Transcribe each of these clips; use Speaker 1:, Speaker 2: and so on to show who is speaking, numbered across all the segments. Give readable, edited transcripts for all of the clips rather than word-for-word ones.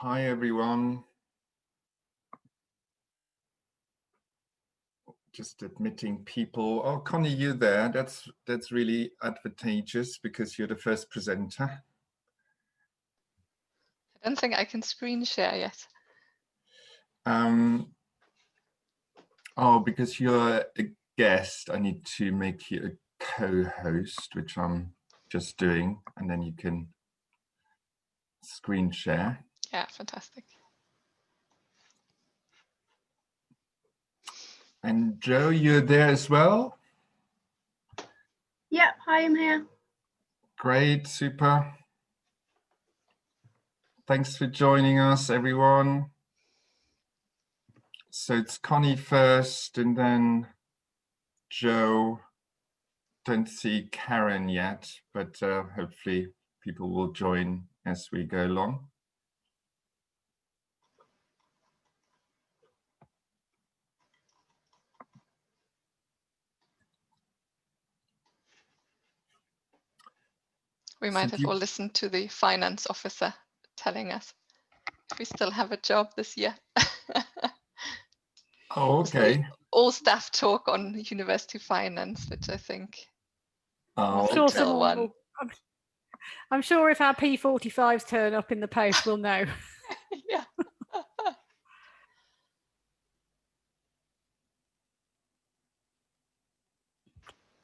Speaker 1: Hi, everyone. Just admitting people. Oh, Connie, you there? That's really advantageous because you're the first presenter.
Speaker 2: I don't think I can screen share yet.
Speaker 1: Oh, because you're a guest, I need to make you a co-host, which I'm just doing, and then you can screen share.
Speaker 2: Yeah, fantastic.
Speaker 1: And Joe, you're there as well?
Speaker 3: Yep, hi, I'm here.
Speaker 1: Great, super. Thanks for joining us, everyone. So it's Connie first, and then Joe. Don't see Karen yet, but hopefully people will join as we go along.
Speaker 2: We might have all listened to the finance officer telling us if we still have a job this year.
Speaker 1: Oh, okay.
Speaker 2: All staff talk on university finance, which I think.
Speaker 4: I'm sure someone will. I'm sure if our P45s turn up in the post, we'll know.
Speaker 2: Yeah.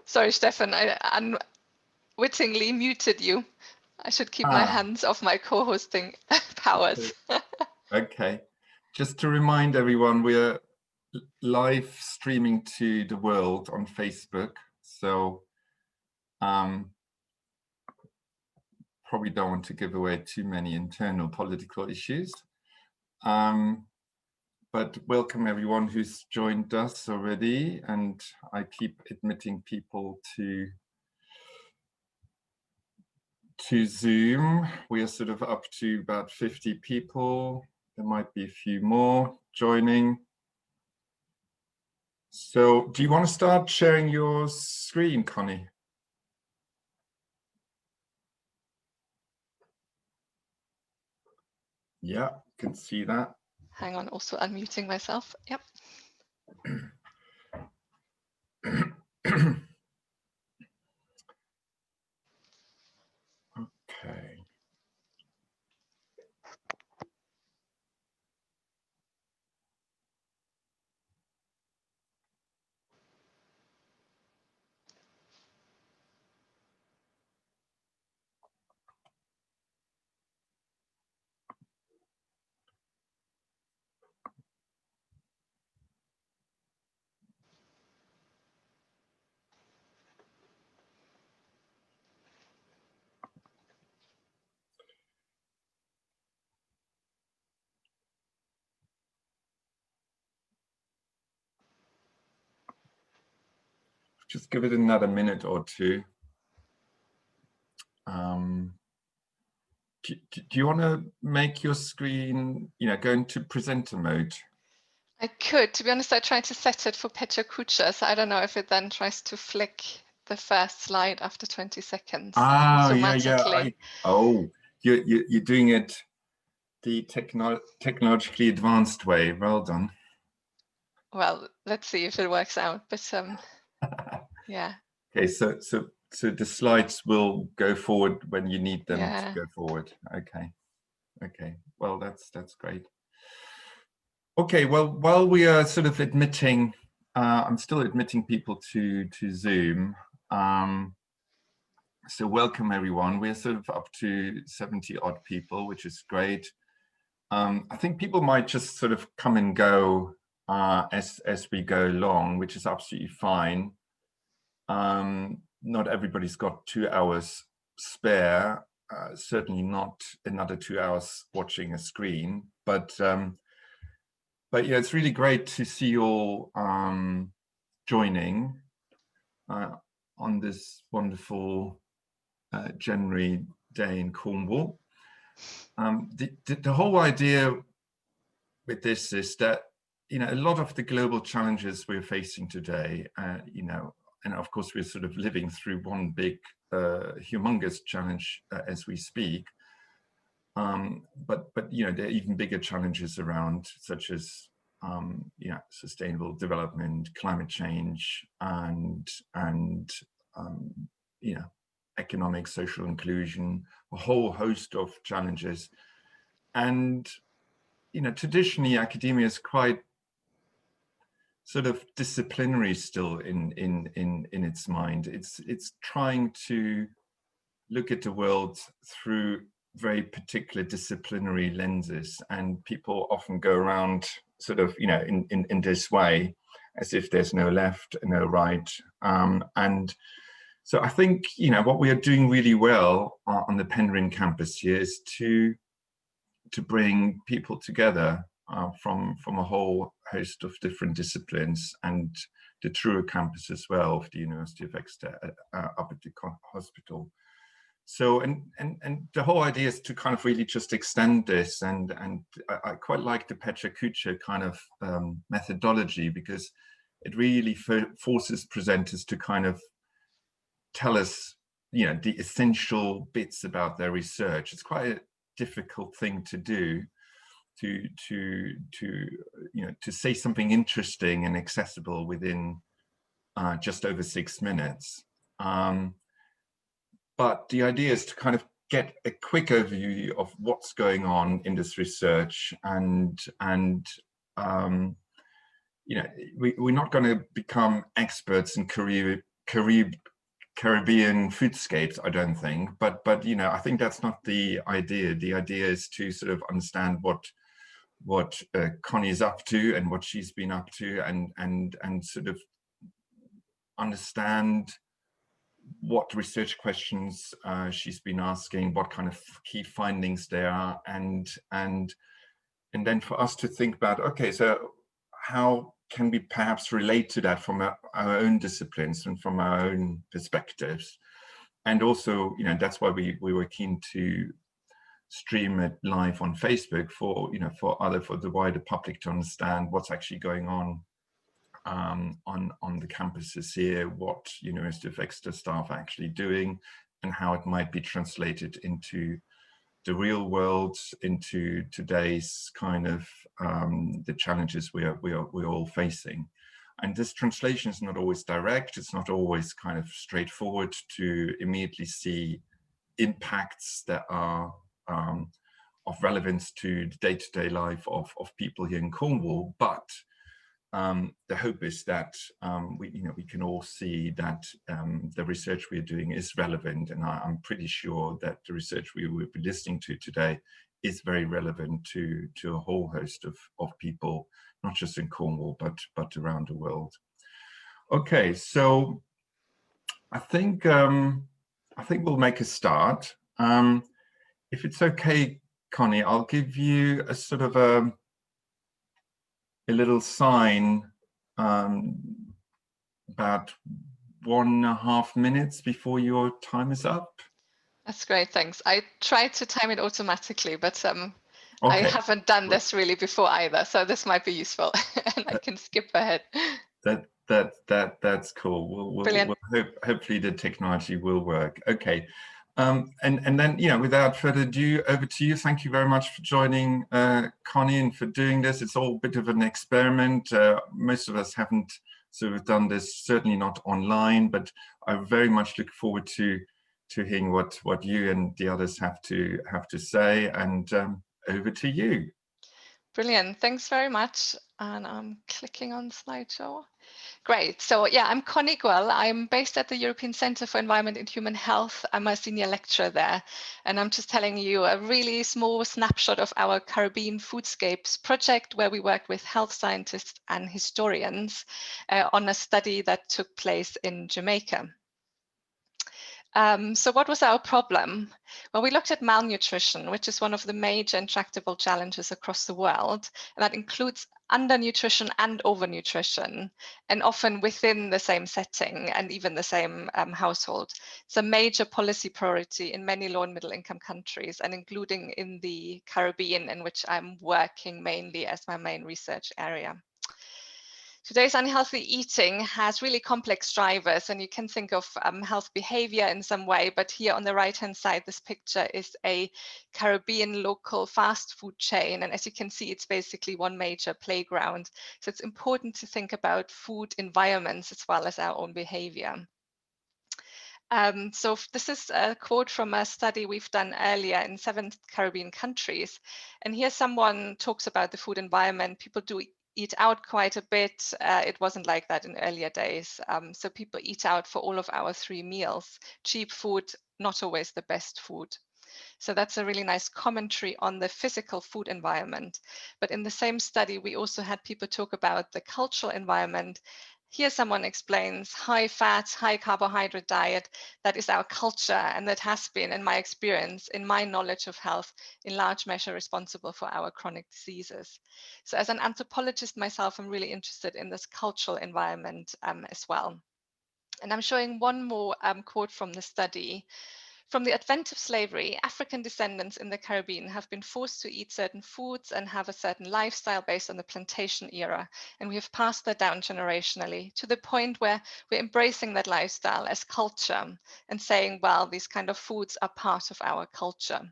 Speaker 2: Sorry, Stefan, I unwittingly muted you. I should keep my hands off my co-hosting powers.
Speaker 1: Okay. Just to remind everyone, we're live streaming to the world on Facebook. So probably don't want to give away too many internal political issues. But welcome everyone who's joined us already. And I keep admitting people to Zoom. We are sort of up to about 50 people. There might be a few more joining. So do you want to start sharing your screen, Connie? Yeah, can see that.
Speaker 2: Hang on, also unmuting myself. Yep.
Speaker 1: Okay. Just give it another minute or two. Do you want to make your screen, go into presenter mode?
Speaker 2: I could. To be honest, I tried to set it for PechaKucha, so I don't know if it then tries to flick the first slide after 20 seconds.
Speaker 1: Ah, yeah. You're doing it the technologically advanced way. Well done.
Speaker 2: Well, let's see if it works out. But yeah.
Speaker 1: Okay, so the slides will go forward when you need them to go forward. Okay. Well, that's great. Okay, well, while we are sort of admitting, I'm still admitting people to Zoom. So welcome everyone. We're sort of up to 70 odd people, which is great. I think people might just sort of come and go as we go along, which is absolutely fine. Not everybody's got 2 hours spare, certainly not another 2 hours watching a screen, but yeah, it's really great to see you all joining on this wonderful January day in Cornwall. The whole idea with this is that, a lot of the global challenges we're facing today, and of course we're sort of living through one big, humongous challenge as we speak, but you know, there are even bigger challenges around, such as sustainable development, climate change, and you know, economic, social inclusion, a whole host of challenges. And you know, traditionally academia is quite sort of disciplinary still in its mind. It's trying to look at the world through very particular disciplinary lenses, and people often go around sort of, you know, in this way, as if there's no left, no right. And so I think, you know, what we are doing really well on the Penryn campus here is to bring people together from a whole host of different disciplines, and the Truro campus as well of the University of Exeter up at the hospital. So, and the whole idea is to kind of really just extend this, and I quite like the PechaKucha kind of methodology, because it really forces presenters to kind of tell us, you know, the essential bits about their research. It's quite a difficult thing to do, to you know, to say something interesting and accessible within just over 6 minutes. But the idea is to kind of get a quick overview of what's going on in this research, and you know, we're not going to become experts in Caribbean foodscapes, I don't think, but you know, I think that's not the idea. The idea is to sort of understand what Connie is up to and what she's been up to, and sort of understand what research questions she's been asking, what kind of key findings there are, and then for us to think about, okay, so how can we perhaps relate to that from our own disciplines and from our own perspectives. And also, you know, that's why we were keen to stream it live on Facebook for, you know, for the wider public to understand what's actually going on the campuses here, what University of Exeter staff are actually doing, and how it might be translated into the real world, into today's kind of the challenges we're all facing. And this translation is not always direct. It's not always kind of straightforward to immediately see impacts that are of relevance to the day-to-day life of people here in Cornwall. But the hope is that we can all see that the research we're doing is relevant, and I'm pretty sure that the research we will be listening to today is very relevant to a whole host of people, not just in Cornwall, but around the world. Okay, so I think we'll make a start. If it's okay, Connie, I'll give you a sort of a little sign about 1.5 minutes before your time is up.
Speaker 2: That's great, thanks. I tried to time it automatically, but okay. I haven't done this really before either, so this might be useful, and I can skip ahead.
Speaker 1: That's cool. We'll hopefully the technology will work. Okay. And then, you know, without further ado, over to you. Thank you very much for joining, Connie, and for doing this. It's all a bit of an experiment. Most of us haven't sort of done this, certainly not online, but I very much look forward to hearing what you and the others have to say. And over to you.
Speaker 2: Brilliant. Thanks very much. And I'm clicking on slideshow. Great. So yeah, I'm Connie Gwell. I'm based at the European Centre for Environment and Human Health. I'm a senior lecturer there. And I'm just telling you a really small snapshot of our Caribbean Foodscapes project, where we work with health scientists and historians on a study that took place in Jamaica. So what was our problem? Well, we looked at malnutrition, which is one of the major intractable challenges across the world. And that includes undernutrition and overnutrition, and often within the same setting and even the same household. It's a major policy priority in many low and middle income countries, and including in the Caribbean, in which I'm working mainly as my main research area. Today's unhealthy eating has really complex drivers, and you can think of health behavior in some way, but here on the right-hand side, this picture is a Caribbean local fast food chain, and as you can see, it's basically one major playground. So it's important to think about food environments as well as our own behavior. So this is a quote from a study we've done earlier in 7 Caribbean countries. And here someone talks about the food environment. People do eat out quite a bit. It wasn't like that in earlier days. So people eat out for all of our 3 meals. Cheap food, not always the best food. So that's a really nice commentary on the physical food environment. But in the same study, we also had people talk about the cultural environment. Here someone explains high fat, high carbohydrate diet, that is our culture, and that has been, in my experience, in my knowledge of health, in large measure responsible for our chronic diseases. So as an anthropologist myself, I'm really interested in this cultural environment as well. And I'm showing one more quote from the study. From the advent of slavery, African descendants in the Caribbean have been forced to eat certain foods and have a certain lifestyle based on the plantation era. And we have passed that down generationally to the point where we're embracing that lifestyle as culture and saying, well, these kind of foods are part of our culture.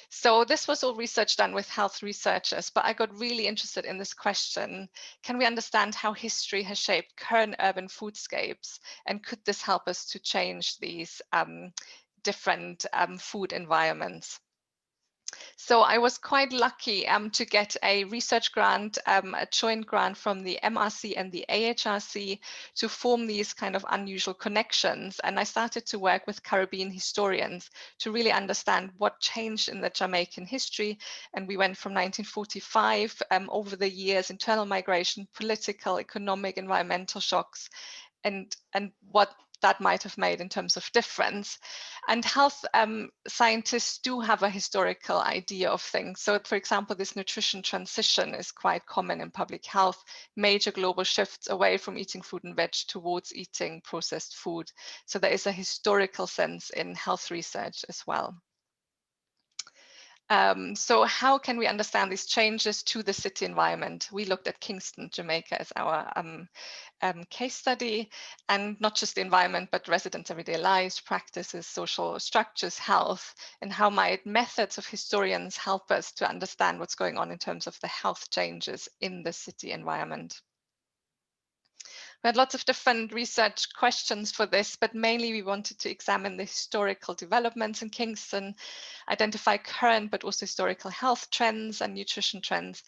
Speaker 2: So this was all research done with health researchers, but I got really interested in this question. Can we understand how history has shaped current urban foodscapes? And could this help us to change these different food environments? So I was quite lucky to get a research grant, a joint grant from the MRC and the AHRC to form these kind of unusual connections. And I started to work with Caribbean historians to really understand what changed in the Jamaican history. And we went from 1945 over the years, internal migration, political, economic, environmental shocks, and what that might have made in terms of difference. And health scientists do have a historical idea of things. So for example, this nutrition transition is quite common in public health, major global shifts away from eating fruit and veg towards eating processed food. So there is a historical sense in health research as well. So how can we understand these changes to the city environment? We looked at Kingston, Jamaica as our case study, and not just the environment, but residents' everyday lives, practices, social structures, health, and how might methods of historians help us to understand what's going on in terms of the health changes in the city environment. We had lots of different research questions for this, but mainly we wanted to examine the historical developments in Kingston, identify current but also historical health trends and nutrition trends.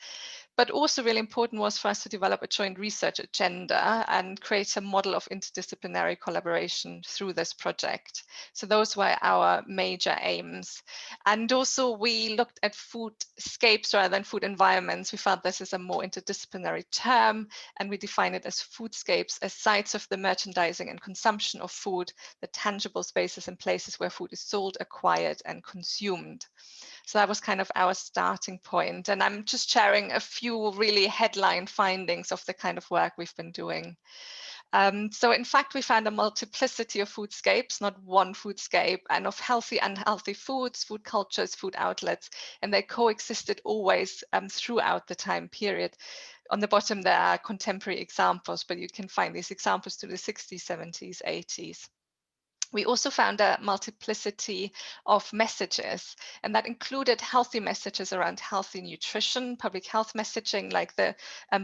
Speaker 2: But also really important was for us to develop a joint research agenda and create a model of interdisciplinary collaboration through this project. So those were our major aims. And also we looked at foodscapes rather than food environments. We felt this is a more interdisciplinary term, and we define it as foodscapes as sites of the merchandising and consumption of food, the tangible spaces and places where food is sold, acquired, and consumed. So that was kind of our starting point. And I'm just sharing a few really headline findings of the kind of work we've been doing. So in fact, we found a multiplicity of foodscapes, not one foodscape, and of healthy and unhealthy foods, food cultures, food outlets, and they coexisted always throughout the time period. On the bottom, there are contemporary examples, but you can find these examples to the 60s, 70s, 80s. We also found a multiplicity of messages, and that included healthy messages around healthy nutrition, public health messaging, like the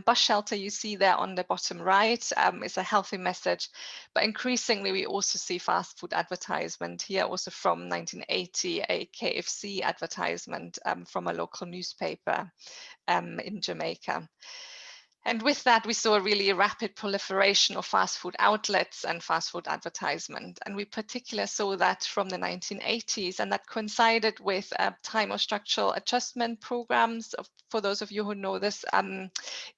Speaker 2: bus shelter you see there on the bottom right is a healthy message. But increasingly, we also see fast food advertisement here, also from 1980, a KFC advertisement from a local newspaper in Jamaica. And with that, we saw a really rapid proliferation of fast food outlets and fast food advertisement. And we particularly saw that from the 1980s, and that coincided with a time of structural adjustment programs, for those of you who know this,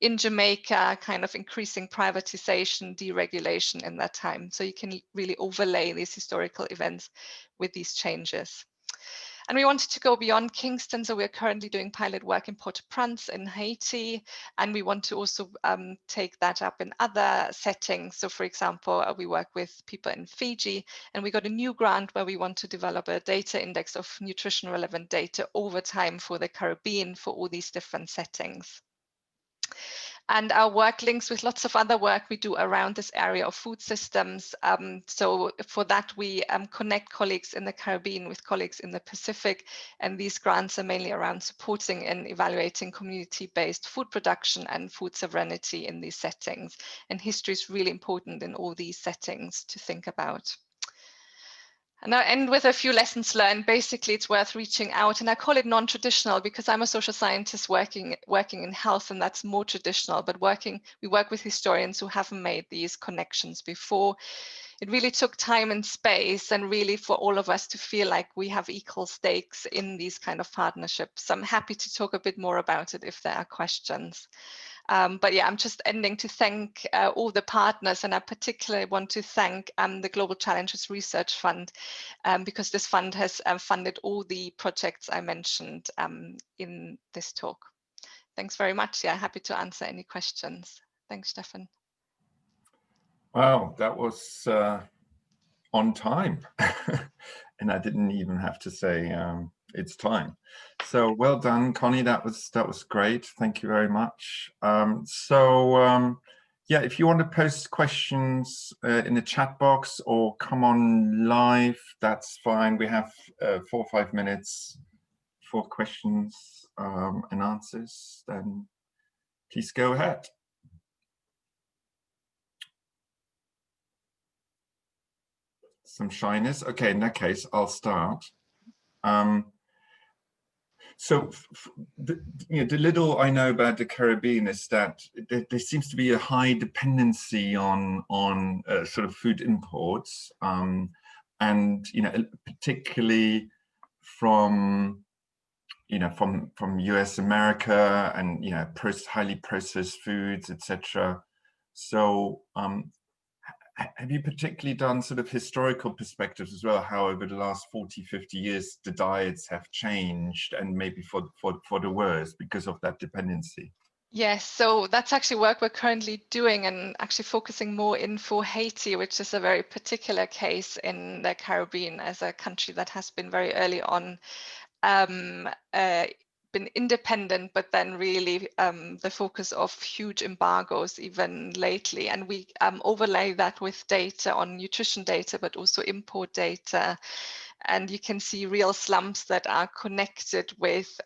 Speaker 2: in Jamaica, kind of increasing privatization, deregulation in that time. So you can really overlay these historical events with these changes. And we wanted to go beyond Kingston, so we're currently doing pilot work in Port-au-Prince in Haiti, and we want to also take that up in other settings. So for example, we work with people in Fiji, and we got a new grant where we want to develop a data index of nutrition relevant data over time for the Caribbean for all these different settings. And our work links with lots of other work we do around this area of food systems. So for that, we connect colleagues in the Caribbean with colleagues in the Pacific. And these grants are mainly around supporting and evaluating community-based food production and food sovereignty in these settings. And history is really important in all these settings to think about. And I'll end with a few lessons learned. Basically, it's worth reaching out, and I call it non-traditional because I'm a social scientist working in health, and that's more traditional. But we work with historians who haven't made these connections before. It really took time and space, and really for all of us to feel like we have equal stakes in these kind of partnerships. I'm happy to talk a bit more about it if there are questions. But yeah, I'm just ending to thank all the partners, and I particularly want to thank the Global Challenges Research Fund, because this fund has funded all the projects I mentioned in this talk. Thanks very much. Yeah, happy to answer any questions. Thanks, Stefan.
Speaker 1: Wow, that was on time. And I didn't even have to say it's time. So well done, Connie. That was great. Thank you very much. Yeah, if you want to post questions in the chat box or come on live, that's fine. We have 4 or 5 minutes for questions and answers. Then please go ahead. Some shyness. Okay, in that case, I'll start. So the little I know about the Caribbean is that there seems to be a high dependency on sort of food imports, and particularly from US America, and highly processed foods, etc. So have you particularly done sort of historical perspectives as well, how over the last 40, 50 years the diets have changed, and maybe for the worse because of that dependency?
Speaker 2: Yes, so that's actually work we're currently doing, and actually focusing more in for Haiti, which is a very particular case in the Caribbean as a country that has been very early on been independent, but then really the focus of huge embargoes even lately. And we overlay that with data on nutrition data, but also import data. And you can see real slumps that are connected with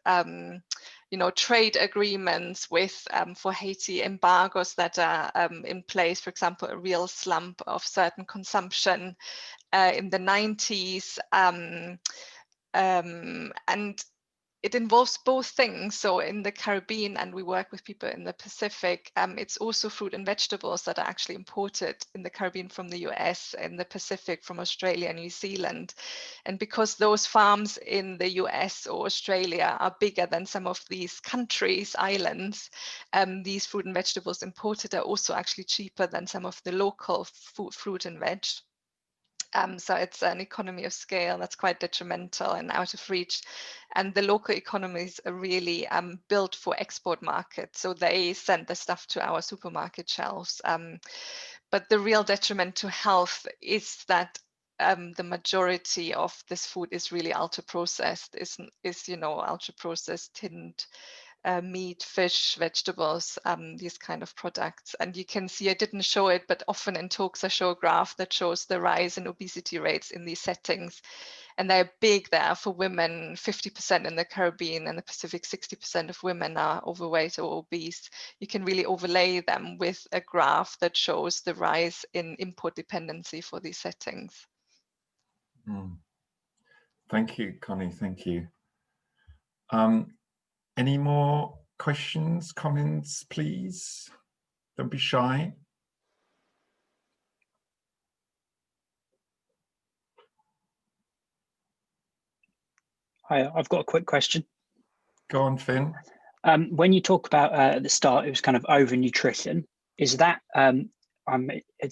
Speaker 2: trade agreements with, for Haiti, embargoes that are in place. For example, a real slump of certain consumption in the 90s. And it involves both things. So in the Caribbean, and we work with people in the Pacific, it's also fruit and vegetables that are actually imported in the Caribbean from the US, in the Pacific from Australia and New Zealand. And because those farms in the US or Australia are bigger than some of these countries, islands, these fruit and vegetables imported are also actually cheaper than some of the local fruit and veg. So it's an economy of scale that's quite detrimental and out of reach. And the local economies are really built for export markets. So they send the stuff to our supermarket shelves. But the real detriment to health is that the majority of this food is really ultra processed, is ultra processed, tinned meat, fish, vegetables, these kind of products. And you can see, I didn't show it, but often in talks I show a graph that shows the rise in obesity rates in these settings. And they're big there for women, 50% in the Caribbean and the Pacific, 60% of women are overweight or obese. You can really overlay them with a graph that shows the rise in import dependency for these settings.
Speaker 1: Thank you, Connie, thank you. Any more questions, comments, please? Don't be shy.
Speaker 3: Hi, I've got a quick question.
Speaker 1: Go on, Finn.
Speaker 3: When you talk about at the start, it was kind of overnutrition. Is that, I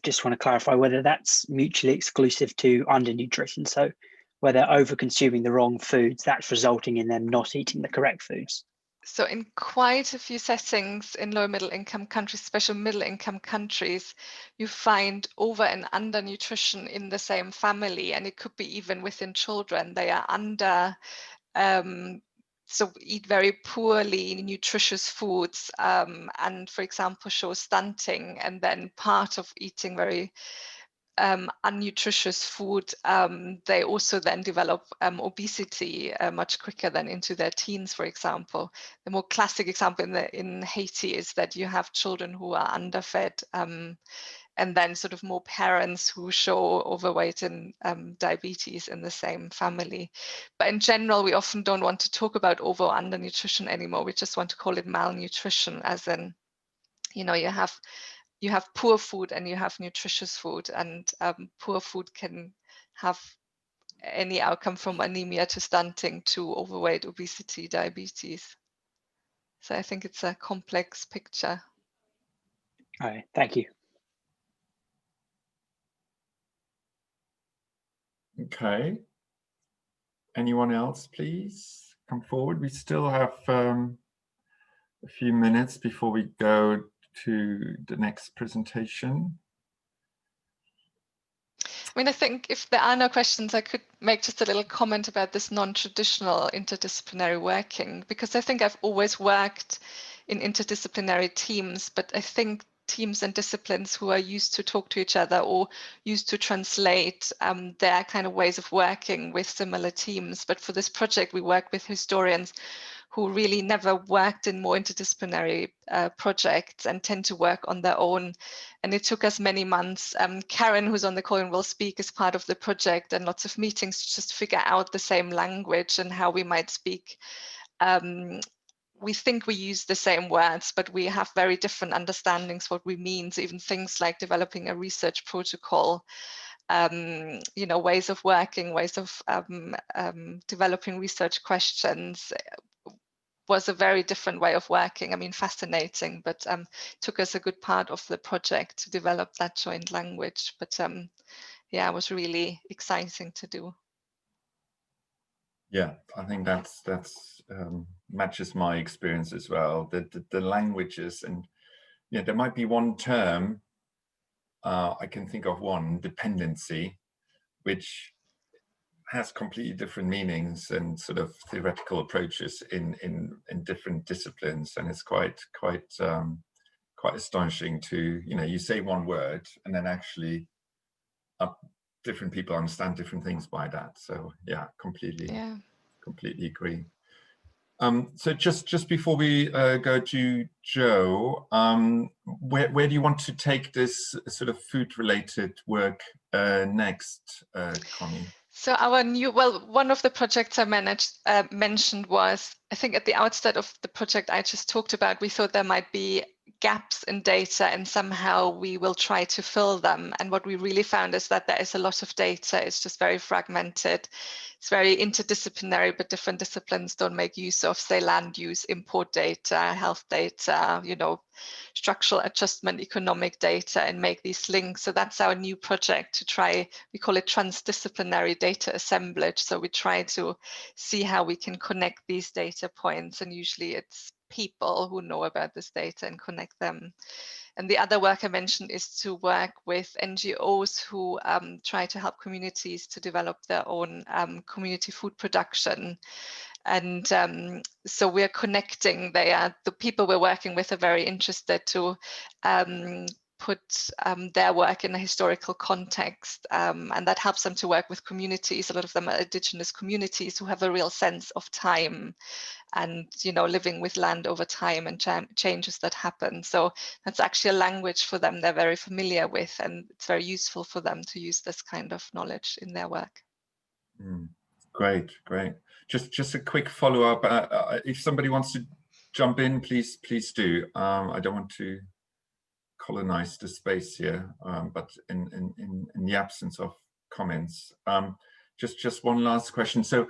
Speaker 3: just want to clarify whether that's mutually exclusive to undernutrition. So whether over-consuming the wrong foods, that's resulting in them not eating the correct foods.
Speaker 2: So in quite a few settings in low middle income countries, especially middle income countries, you find over and under nutrition in the same family, and it could be even within children. They are under so eat very poorly nutritious foods, and for example show stunting, and then part of eating very unnutritious food, they also then develop obesity much quicker than into their teens, for example. The more classic example in Haiti is that you have children who are underfed, and then sort of more parents who show overweight and diabetes in the same family. But in general, we often don't want to talk about over or undernutrition anymore. We just want to call it malnutrition, as in, you know, you have poor food and you have nutritious food, and poor food can have any outcome from anemia to stunting to overweight, obesity, diabetes. So I think it's a complex picture.
Speaker 3: All right, thank you.
Speaker 1: Okay. Anyone else, please come forward? We still have a few minutes before we go to the next presentation.
Speaker 2: I mean, I think if there are no questions, I could make just a little comment about this non-traditional interdisciplinary working, because I think I've always worked in interdisciplinary teams, but I think teams and disciplines who are used to talk to each other or used to translate their kind of ways of working with similar teams. But for this project, we work with historians who really never worked in more interdisciplinary projects and tend to work on their own. And it took us many months. Karen, who's on the call and will speak, is part of the project, and lots of meetings to just figure out the same language and how we might speak. We think we use the same words, but we have very different understandings what we mean. So even things like developing a research protocol, you know, ways of working, ways of developing research questions, was a very different way of working. I mean, fascinating, but took us a good part of the project to develop that joint language. But yeah, it was really exciting to do.
Speaker 1: Yeah, I think that's matches my experience as well. The languages, and yeah, there might be one term I can think of, one, dependency, which has completely different meanings and sort of theoretical approaches in different disciplines, and it's quite astonishing to, you know, you say one word and then actually different people understand different things by that. So yeah, completely agree. So just before we go to Joe, where do you want to take this sort of food-related work next, Connie?
Speaker 2: So our new, well, one of the projects I mentioned was, I think at the outset of the project I just talked about, we thought there might be gaps in data and somehow we will try to fill them. And what we really found is that there is a lot of data. It's just very fragmented. It's very interdisciplinary, but different disciplines don't make use of, say, land use, import data, health data, you know, structural adjustment, economic data, and make these links. So that's our new project to try, we call it transdisciplinary data assemblage. So we try to see how we can connect these data points, and usually it's people who know about this data and connect them. And the other work I mentioned is to work with NGOs who try to help communities to develop their own community food production. And so we're connecting, the people we're working with are very interested to put their work in a historical context, and that helps them to work with communities. A lot of them are indigenous communities who have a real sense of time and, you know, living with land over time and changes that happen. So that's actually a language for them they're very familiar with, and it's very useful for them to use this kind of knowledge in their work.
Speaker 1: Great. Just a quick follow-up. If somebody wants to jump in, please do. I don't want to colonize the space here, but in the absence of comments, just one last question. So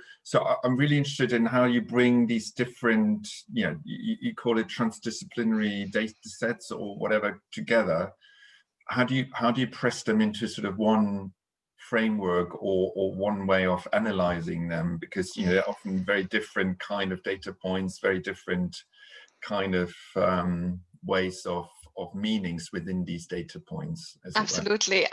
Speaker 1: I'm really interested in how you bring these different, you know, you call it transdisciplinary data sets or whatever together. How do you press them into sort of one framework or one way of analyzing them? Because, you know, they're often very different kind of data points, very different kind of ways of meanings within these data points.
Speaker 2: Absolutely.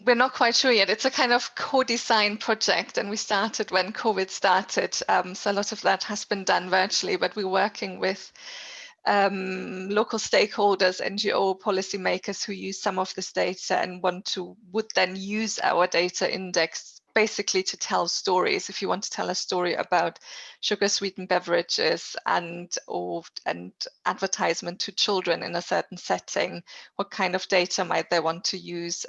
Speaker 2: we're not quite sure yet. It's a kind of co-design project, and we started when COVID started. So a lot of that has been done virtually, but we're working with local stakeholders, NGO policymakers who use some of this data and would then use our data index basically to tell stories. If you want to tell a story about sugar sweetened beverages and advertisement to children in a certain setting, what kind of data might they want to use?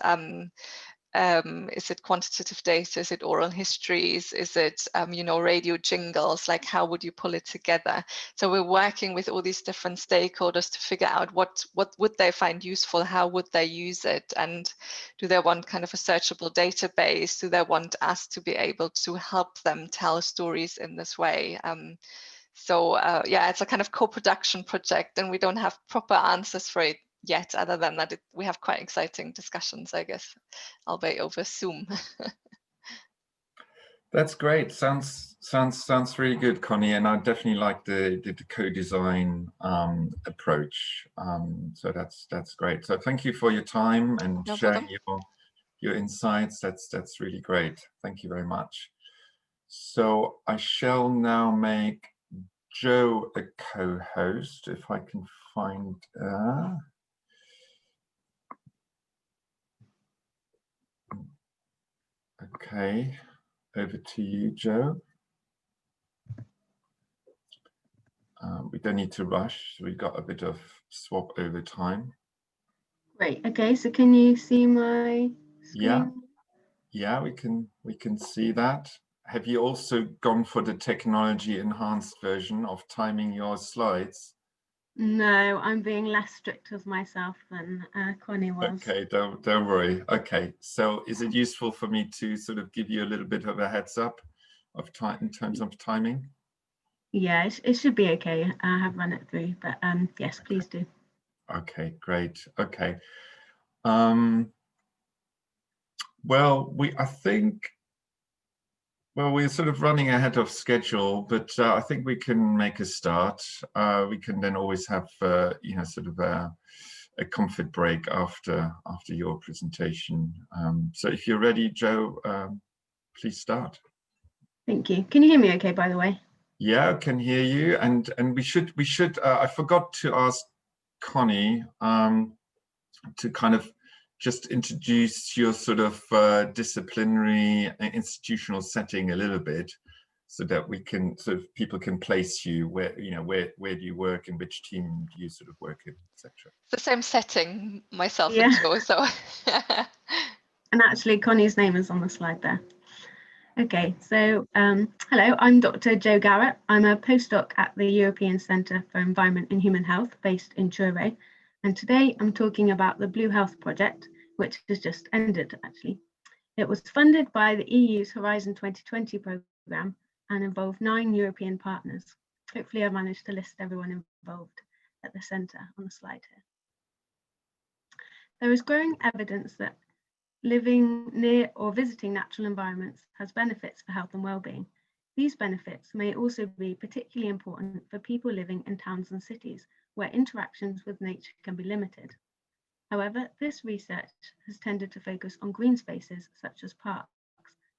Speaker 2: Is it quantitative data? Is it oral histories? Is it, radio jingles? Like, how would you pull it together? So we're working with all these different stakeholders to figure out what would they find useful? How would they use it? And do they want kind of a searchable database? Do they want us to be able to help them tell stories in this way? Yeah, it's a kind of co-production project, and we don't have proper answers for it yet, other than that we have quite exciting discussions, I guess, albeit over Zoom.
Speaker 1: That's great. Sounds really good, Connie, and I definitely like the co-design approach. So that's great. So thank you for your time and sharing your insights. That's really great. Thank you very much. So I shall now make Jo a co-host, if I can find. Okay, over to you, Jo. We don't need to rush. We've got a bit of swap over time.
Speaker 5: Great. Okay, so can you see my screen?
Speaker 1: Yeah, we can see that. Have you also gone for the technology enhanced version of timing your slides?
Speaker 5: No, I'm being less strict with myself than Connie was.
Speaker 1: Okay, don't worry. Okay, so is it useful for me to sort of give you a little bit of a heads up of time in terms of timing?
Speaker 5: Yeah, it should be okay. I have run it through, but yes, please do.
Speaker 1: Okay, great. Okay. Well, we're sort of running ahead of schedule, but I think we can make a start. We can then always have, sort of a comfort break after your presentation. So if you're ready, Jo, please start.
Speaker 5: Thank you. Can you hear me okay, by the way?
Speaker 1: Yeah, I can hear you. And we should. I forgot to ask Connie to kind of just introduce your sort of disciplinary institutional setting a little bit, so that we can sort of people can place you where do you work and which team do you sort of work in, etc.
Speaker 2: The same setting, myself and Jo. So.
Speaker 5: And actually, Connie's name is on the slide there. Okay, so hello, I'm Dr. Jo Garrett. I'm a postdoc at the European Centre for Environment and Human Health based in Truro. And today I'm talking about the Blue Health Project, which has just ended actually. It was funded by the EU's Horizon 2020 programme and involved 9 European partners. Hopefully I managed to list everyone involved at the centre on the slide here. There is growing evidence that living near or visiting natural environments has benefits for health and well-being. These benefits may also be particularly important for people living in towns and cities where interactions with nature can be limited. However, this research has tended to focus on green spaces such as parks,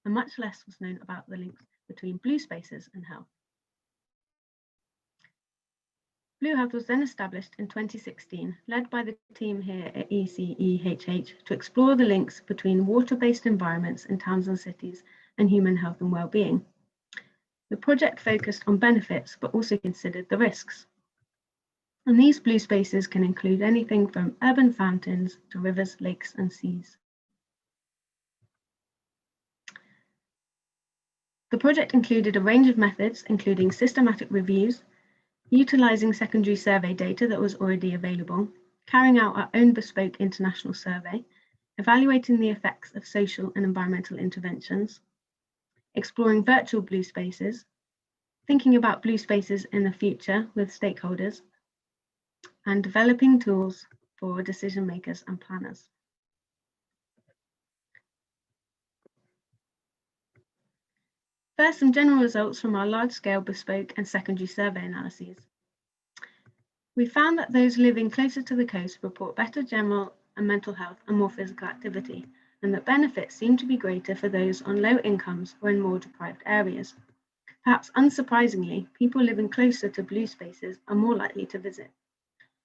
Speaker 5: and much less was known about the links between blue spaces and health. Blue Health was then established in 2016, led by the team here at ECEHH to explore the links between water-based environments in towns and cities and human health and well-being. The project focused on benefits, but also considered the risks. And these blue spaces can include anything from urban fountains to rivers, lakes, and seas. The project included a range of methods, including systematic reviews, utilising secondary survey data that was already available, carrying out our own bespoke international survey, evaluating the effects of social and environmental interventions, exploring virtual blue spaces, thinking about blue spaces in the future with stakeholders, and developing tools for decision makers and planners. First, some general results from our large-scale bespoke and secondary survey analyses. We found that those living closer to the coast report better general and mental health and more physical activity, and that benefits seem to be greater for those on low incomes or in more deprived areas. Perhaps unsurprisingly, people living closer to blue spaces are more likely to visit.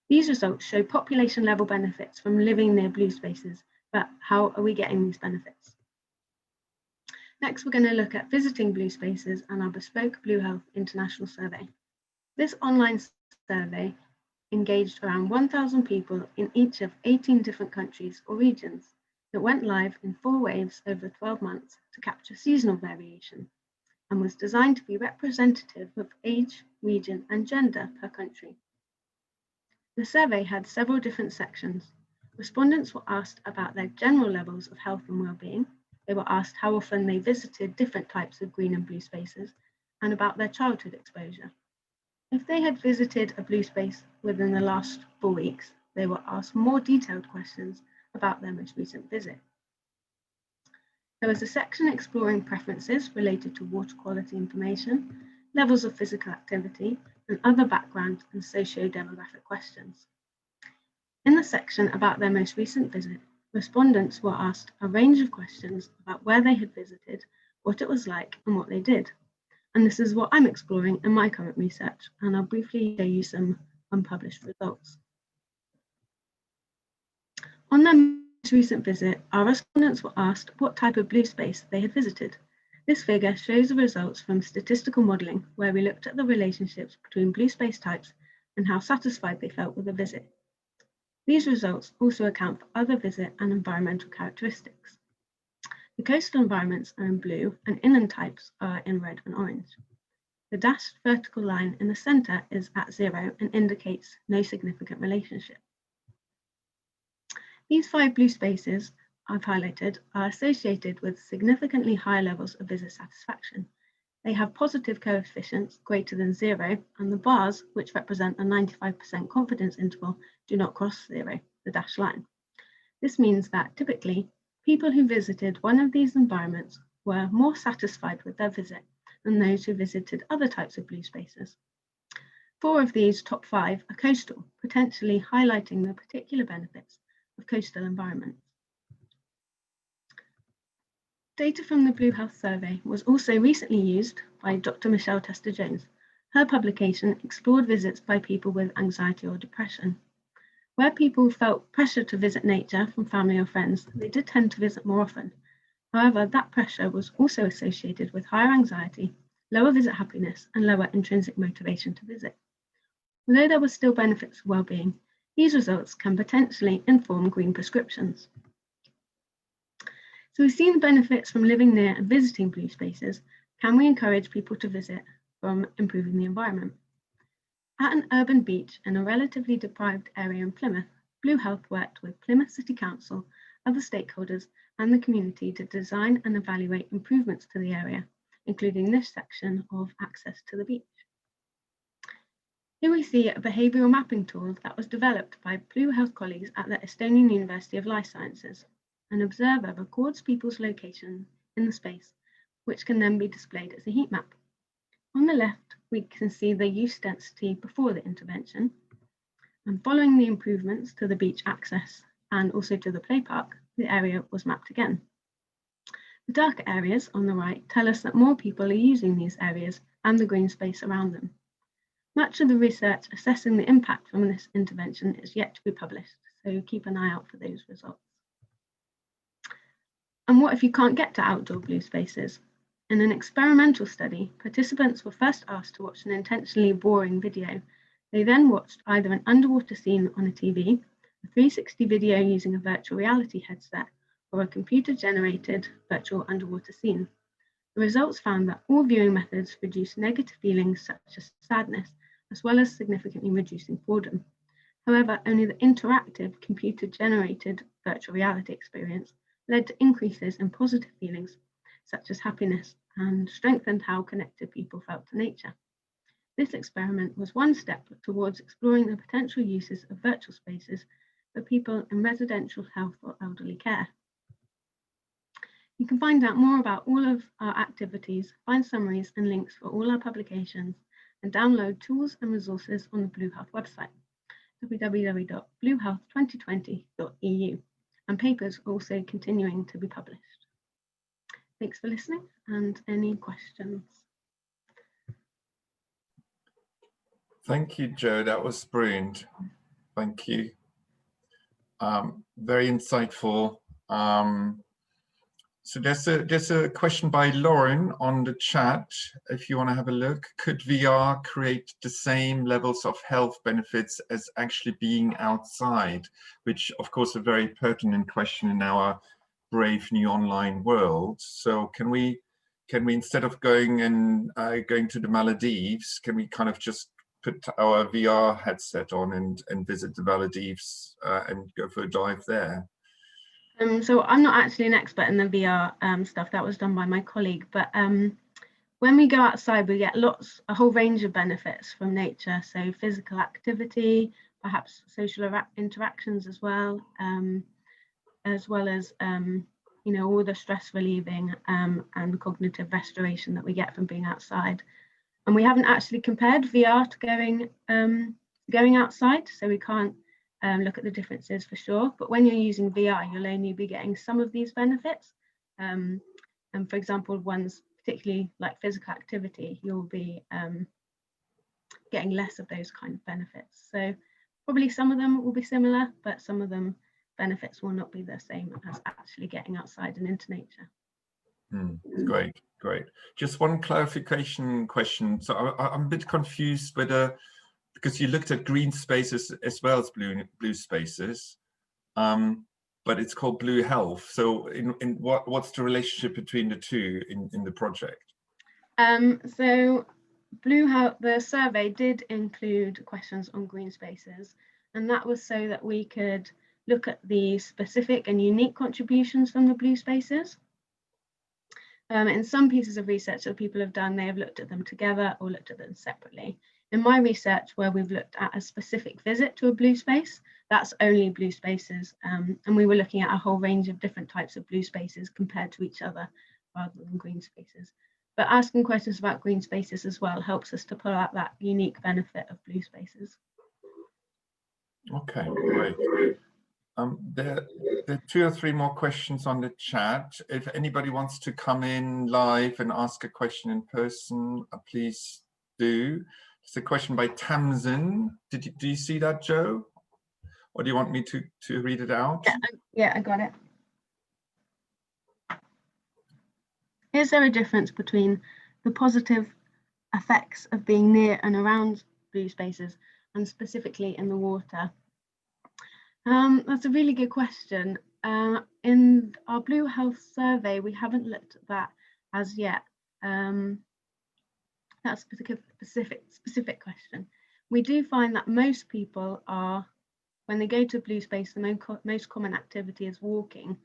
Speaker 5: These results show population level benefits from living near blue spaces, but how are we getting these benefits? Next, we're going to look at visiting blue spaces and our bespoke Blue Health International Survey. This online survey engaged around 1,000 people in each of 18 different countries or regions. It went live in 4 waves over 12 months to capture seasonal variation and was designed to be representative of age, region, and gender per country. The survey had several different sections. Respondents were asked about their general levels of health and well-being. They were asked how often they visited different types of green and blue spaces and about their childhood exposure. If they had visited a blue space within the last 4 weeks, they were asked more detailed questions about their most recent visit. There was a section exploring preferences related to water quality information, levels of physical activity, and other background and socio-demographic questions. In the section about their most recent visit, respondents were asked a range of questions about where they had visited, what it was like, and what they did. And this is what I'm exploring in my current research, and I'll briefly show you some unpublished results. On their most recent visit, our respondents were asked what type of blue space they had visited. This figure shows the results from statistical modelling, where we looked at the relationships between blue space types and how satisfied they felt with the visit. These results also account for other visit and environmental characteristics. The coastal environments are in blue and inland types are in red and orange. The dashed vertical line in the centre is at 0 and indicates no significant relationship. These 5 blue spaces I've highlighted are associated with significantly higher levels of visit satisfaction. They have positive coefficients greater than 0, and the bars, which represent a 95% confidence interval, do not cross 0, the dashed line. This means that typically, people who visited one of these environments were more satisfied with their visit than those who visited other types of blue spaces. 4 of these top 5 are coastal, potentially highlighting the particular benefits of coastal environments. Data from the Blue Health Survey was also recently used by Dr. Michelle Tester-Jones. Her publication explored visits by people with anxiety or depression. Where people felt pressure to visit nature from family or friends, they did tend to visit more often. However, that pressure was also associated with higher anxiety, lower visit happiness, and lower intrinsic motivation to visit. Although there were still benefits of well-being, these results can potentially inform green prescriptions. So we've seen the benefits from living near and visiting blue spaces. Can we encourage people to visit from improving the environment? At an urban beach in a relatively deprived area in Plymouth, Blue Health worked with Plymouth City Council, other stakeholders, and the community to design and evaluate improvements to the area, including this section of access to the beach. Here we see a behavioural mapping tool that was developed by Blue Health colleagues at the Estonian University of Life Sciences. An observer records people's location in the space, which can then be displayed as a heat map. On the left, we can see the use density before the intervention, and following the improvements to the beach access and also to the play park, the area was mapped again. The darker areas on the right tell us that more people are using these areas and the green space around them. Much of the research assessing the impact from this intervention is yet to be published, so keep an eye out for those results. And what if you can't get to outdoor blue spaces? In an experimental study, participants were first asked to watch an intentionally boring video. They then watched either an underwater scene on a TV, a 360 video using a virtual reality headset, or a computer-generated virtual underwater scene. The results found that all viewing methods reduced negative feelings such as sadness, as well as significantly reducing boredom. However, only the interactive computer-generated virtual reality experience led to increases in positive feelings, such as happiness, and strengthened how connected people felt to nature. This experiment was one step towards exploring the potential uses of virtual spaces for people in residential health or elderly care. You can find out more about all of our activities, find summaries and links for all our publications, and download tools and resources on the Blue Health website, www.bluehealth2020.eu. and papers also continuing to be published. Thanks for listening, and any questions?
Speaker 1: Thank you, Jo. That was brilliant. Thank you. Very insightful. So there's a question by Lauren on the chat, if you want to have a look. Could VR create the same levels of health benefits as actually being outside? Which, of course, is a very pertinent question in our brave new online world. So can we instead of going to the Maldives, can we kind of just put our VR headset on and visit the Maldives and go for a dive there?
Speaker 5: So I'm not actually an expert in the VR stuff. That was done by my colleague. But when we go outside, we get a whole range of benefits from nature. So physical activity, perhaps social interactions as well as you know, all the stress relieving and cognitive restoration that we get from being outside. And we haven't actually compared VR to going outside, so we can't look at the differences for sure. But when you're using VR, you'll only be getting some of these benefits. And for example, ones particularly like physical activity, you'll be getting less of those kind of benefits. So probably some of them will be similar, but some of them benefits will not be the same as actually getting outside and into nature.
Speaker 1: Great. Just one clarification question. So I'm a bit confused whether, because you looked at green spaces as well as blue spaces, but it's called Blue Health. So what's the relationship between the two in the project?
Speaker 5: So Blue Health, the survey did include questions on green spaces, and that was so that we could look at the specific and unique contributions from the blue spaces. In some pieces of research that people have done, they have looked at them together or looked at them separately. In my research, where we've looked at a specific visit to a blue space, that's only blue spaces, and we were looking at a whole range of different types of blue spaces compared to each other rather than green spaces. But asking questions about green spaces as well helps us to pull out that unique benefit of blue spaces.
Speaker 1: Okay, great. There are 2 or 3 more questions on the chat. If anybody wants to come in live and ask a question in person, please do. It's a question by Tamsin. Do you see that, Jo? Or do you want me to read it out?
Speaker 5: Yeah, I got it. Is there a difference between the positive effects of being near and around blue spaces and specifically in the water? That's a really good question. In our Blue Health survey, we haven't looked at that as yet. That's a specific question. We do find that most people are, when they go to a blue space, the most common activity is walking.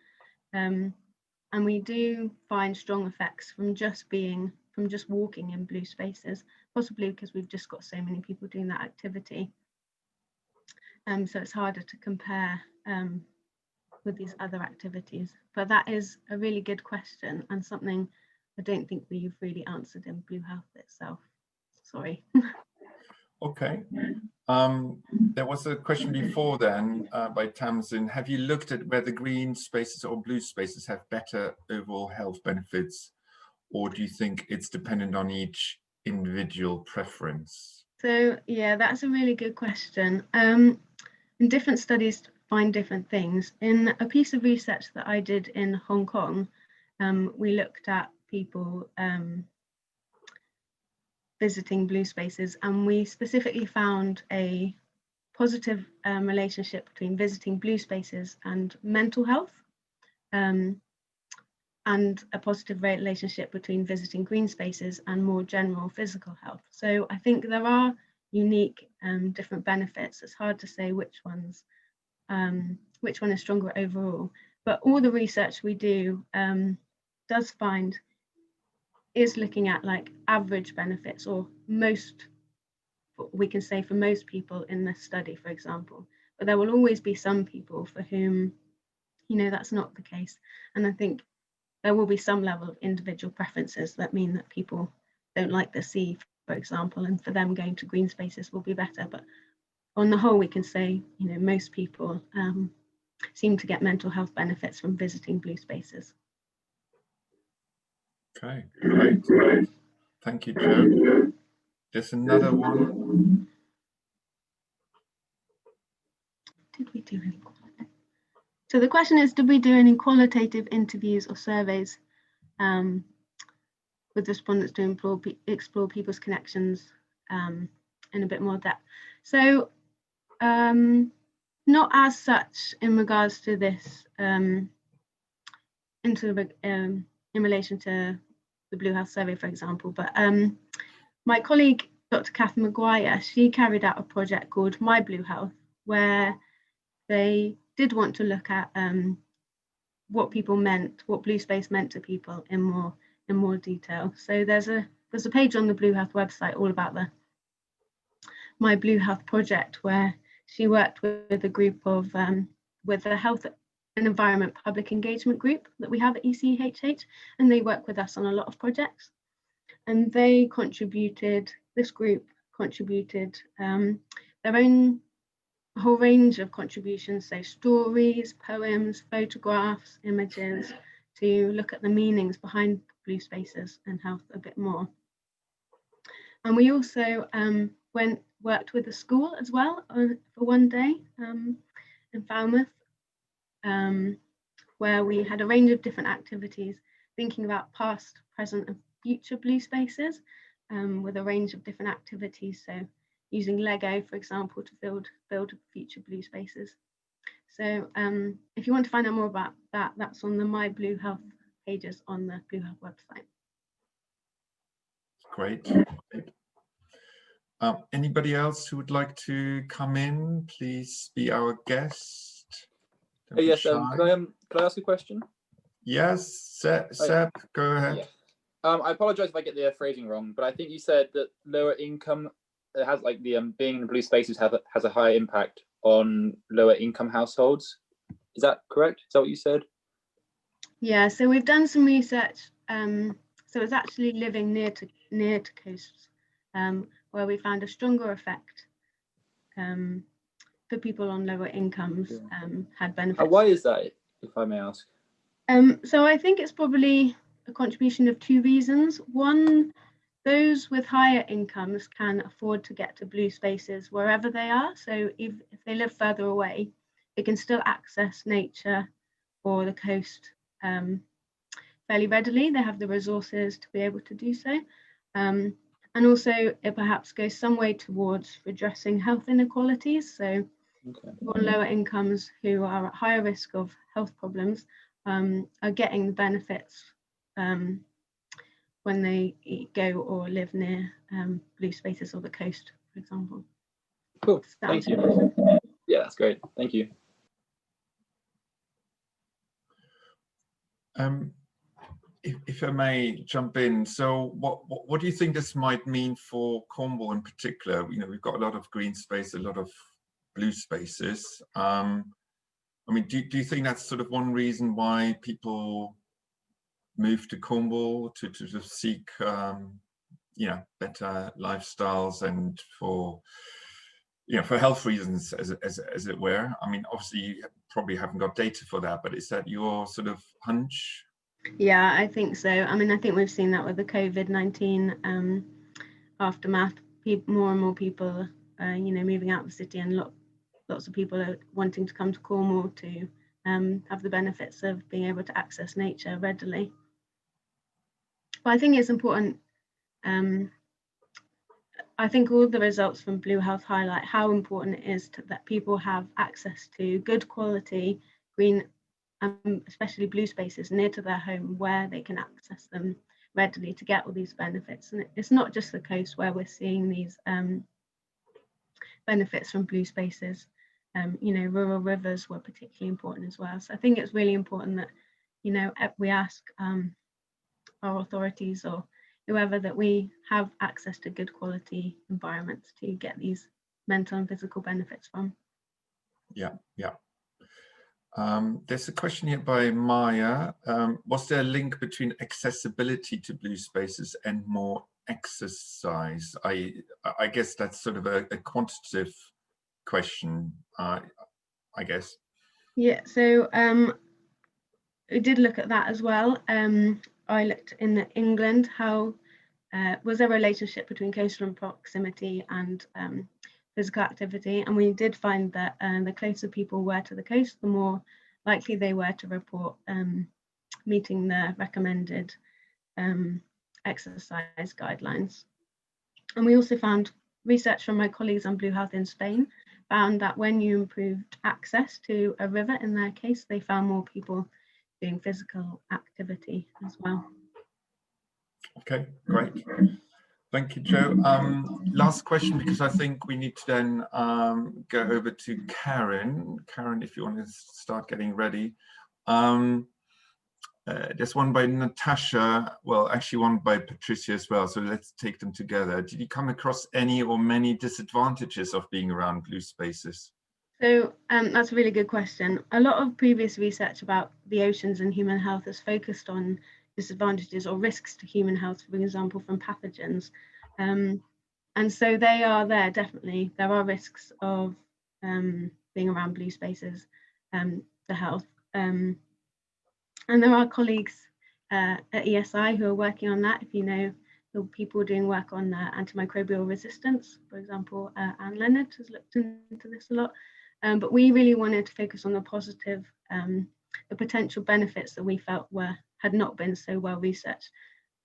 Speaker 5: And we do find strong effects from just walking in blue spaces, possibly because we've just got so many people doing that activity. So it's harder to compare with these other activities. But that is a really good question and something I don't think we've really answered in Blue Health itself. Sorry.
Speaker 1: Okay. There was a question before then by Tamsin. Have you looked at whether green spaces or blue spaces have better overall health benefits, or do you think it's dependent on each individual preference?
Speaker 5: So yeah, that's a really good question. And different studies find different things. In a piece of research that I did in Hong Kong, we looked at people visiting blue spaces, and we specifically found a positive relationship between visiting blue spaces and mental health, and a positive relationship between visiting green spaces and more general physical health. So I think there are unique different benefits. It's hard to say which one is stronger overall, but all the research we do is looking at like average benefits, or most, we can say for most people in this study, for example. But there will always be some people for whom, you know, that's not the case. And I think there will be some level of individual preferences that mean that people don't like the sea, for example, and for them going to green spaces will be better. But on the whole, we can say, you know, most people seem to get mental health benefits from visiting blue spaces.
Speaker 1: Okay, great. Thank you, Joe. There's another one.
Speaker 5: Did we do any qualitative? So the question is, did we do any qualitative interviews or surveys with respondents to explore people's connections in a bit more depth? So not as such in regards to this in relation to the Blue Health Survey, for example, but my colleague, Dr. Catherine Maguire, she carried out a project called My Blue Health, where they did want to look at what blue space meant to people in more detail. So there's a page on the Blue Health website all about the My Blue Health project, where she worked with a group of with the Health and Environment Public Engagement Group that we have at ECHH, and they work with us on a lot of projects. And this group contributed their own whole range of contributions, so stories, poems, photographs, images, to look at the meanings behind blue spaces and health a bit more. And we also worked with a school as well for one day in Falmouth, where we had a range of different activities thinking about past, present and future blue spaces with a range of different activities. So using Lego, for example, to build future blue spaces. So if you want to find out more about that, that's on the My Blue Health pages on the Blue Health website.
Speaker 1: Great. Anybody else who would like to come in, please be our guest.
Speaker 6: Yes, can I ask a question?
Speaker 1: Yes, Seb, go ahead.
Speaker 6: Yeah. I apologize if I get the phrasing wrong, but I think you said that lower income has like the being in the blue spaces has a higher impact on lower income households. Is that correct? Is that what you said?
Speaker 5: Yeah, so we've done some research. So it's actually living near to coasts, where we found a stronger effect for people on lower incomes had benefits.
Speaker 6: Why is that, if I may ask?
Speaker 5: So I think it's probably a contribution of two reasons. One, those with higher incomes can afford to get to blue spaces wherever they are. So if they live further away, they can still access nature or the coast fairly readily. They have the resources to be able to do so. And also it perhaps goes some way towards redressing health inequalities. So people on lower incomes who are at higher risk of health problems are getting the benefits when they go or live near blue spaces or the coast, for example.
Speaker 6: Cool, thank you. Yeah, that's great, thank you.
Speaker 1: If I may jump in, so what do you think this might mean for Cornwall in particular? You know, we've got a lot of green space, a lot of blue spaces. I mean, do you think that's sort of one reason why people move to Cornwall to seek, you know, better lifestyles and for, you know, for health reasons, as it were? I mean, obviously you probably haven't got data for that, but is that your sort of hunch?
Speaker 5: Yeah, I think so. I mean, I think we've seen that with the COVID-19 aftermath. More and more people, you know, moving out of the city, and lots of people are wanting to come to Cornwall to have the benefits of being able to access nature readily. But I think it's important. I think all the results from Blue Health highlight how important it is that people have access to good quality green, especially blue spaces near to their home, where they can access them readily to get all these benefits. And it's not just the coast where we're seeing these benefits from blue spaces. You know, rural rivers were particularly important as well. So I think it's really important that, you know, we ask our authorities or whoever that we have access to good quality environments to get these mental and physical benefits from.
Speaker 1: Yeah, yeah. There's a question here by Maya. Was there a link between accessibility to blue spaces and more exercise? I guess that's sort of a quantitative question, I guess.
Speaker 5: Yeah, so we did look at that as well. I looked in England, how was there a relationship between coastal proximity and physical activity? And we did find that the closer people were to the coast, the more likely they were to report meeting the recommended exercise guidelines. And we also found research from my colleagues on Blue Health in Spain found that when you improved access to a river, in their case, they found more people doing physical activity as well.
Speaker 1: Okay, great. Thank you, Joe. Last question, because I think we need to then go over to Karen. Karen, if you want to start getting ready. There's one by Natasha, well, actually one by Patricia as well, so let's take them together. Did you come across any or many disadvantages of being around blue spaces?
Speaker 5: So that's a really good question. A lot of previous research about the oceans and human health has focused on disadvantages or risks to human health, for example, from pathogens. And so they are there, definitely. There are risks of being around blue spaces to health. And there are colleagues at ESI who are working on that. If you know the people doing work on antimicrobial resistance, for example, Anne Leonard has looked into this a lot. But we really wanted to focus on the positive, the potential benefits that we felt had not been so well researched.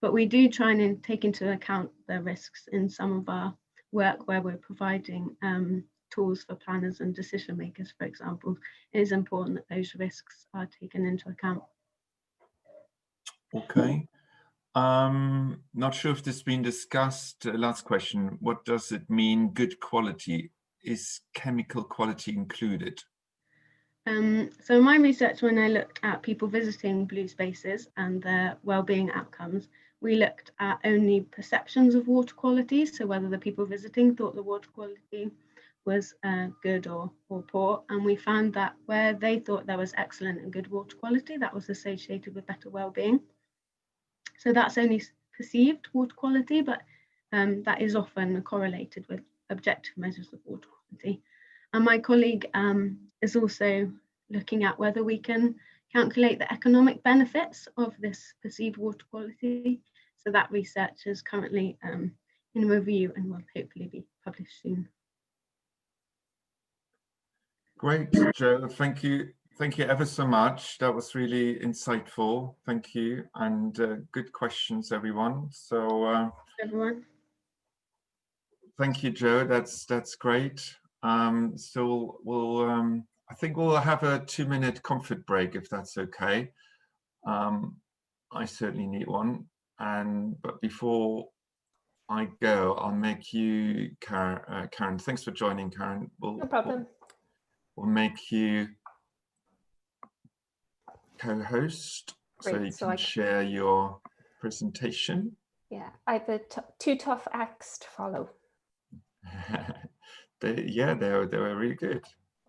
Speaker 5: But we do try and take into account the risks in some of our work where we're providing tools for planners and decision makers, for example. It is important that those risks are taken into account.
Speaker 1: Okay. Not sure if this has been discussed. Last question. What does it mean, good quality? Is chemical quality included?
Speaker 5: So my research, when I looked at people visiting blue spaces and their well-being outcomes, we looked at only perceptions of water quality. So whether the people visiting thought the water quality was good or poor. And we found that where they thought there was excellent and good water quality, that was associated with better well-being. So that's only perceived water quality, but that is often correlated with objective measures of water quality. And my colleague is also looking at whether we can calculate the economic benefits of this perceived water quality. So that research is currently in review and will hopefully be published soon.
Speaker 1: Great, Joe. Thank you. Thank you ever so much. That was really insightful. Thank you. And good questions, everyone. So
Speaker 5: Everyone.
Speaker 1: Thank you, Joe. That's great. So we'll I think we'll have a 2-minute comfort break if that's okay. I certainly need one. But before I go, I'll make you, Karen. Thanks for joining, Karen.
Speaker 7: No problem.
Speaker 1: We'll make you co-host, so you can share your presentation.
Speaker 7: Yeah, I have two tough acts to follow.
Speaker 1: They were really good.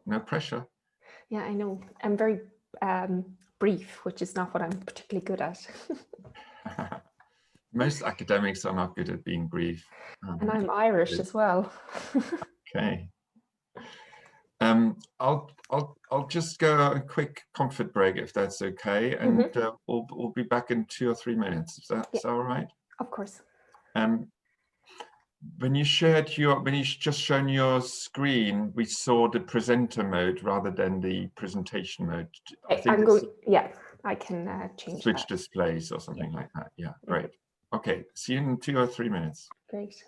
Speaker 1: No pressure.
Speaker 7: Yeah, I know. I'm very brief, which is not what I'm particularly good at.
Speaker 1: Most academics are not good at being brief.
Speaker 7: And I'm Irish as well.
Speaker 1: Okay. I'll just go a quick comfort break if that's okay, and we'll be back in 2 or 3 minutes. Is that all right?
Speaker 7: Of course.
Speaker 1: When you just shown your screen, we saw the presenter mode rather than the presentation mode. I think
Speaker 7: I can change
Speaker 1: switch
Speaker 7: that.
Speaker 1: displays or something like that. Yeah, great. Okay, see you in 2 or 3 minutes.
Speaker 7: Great.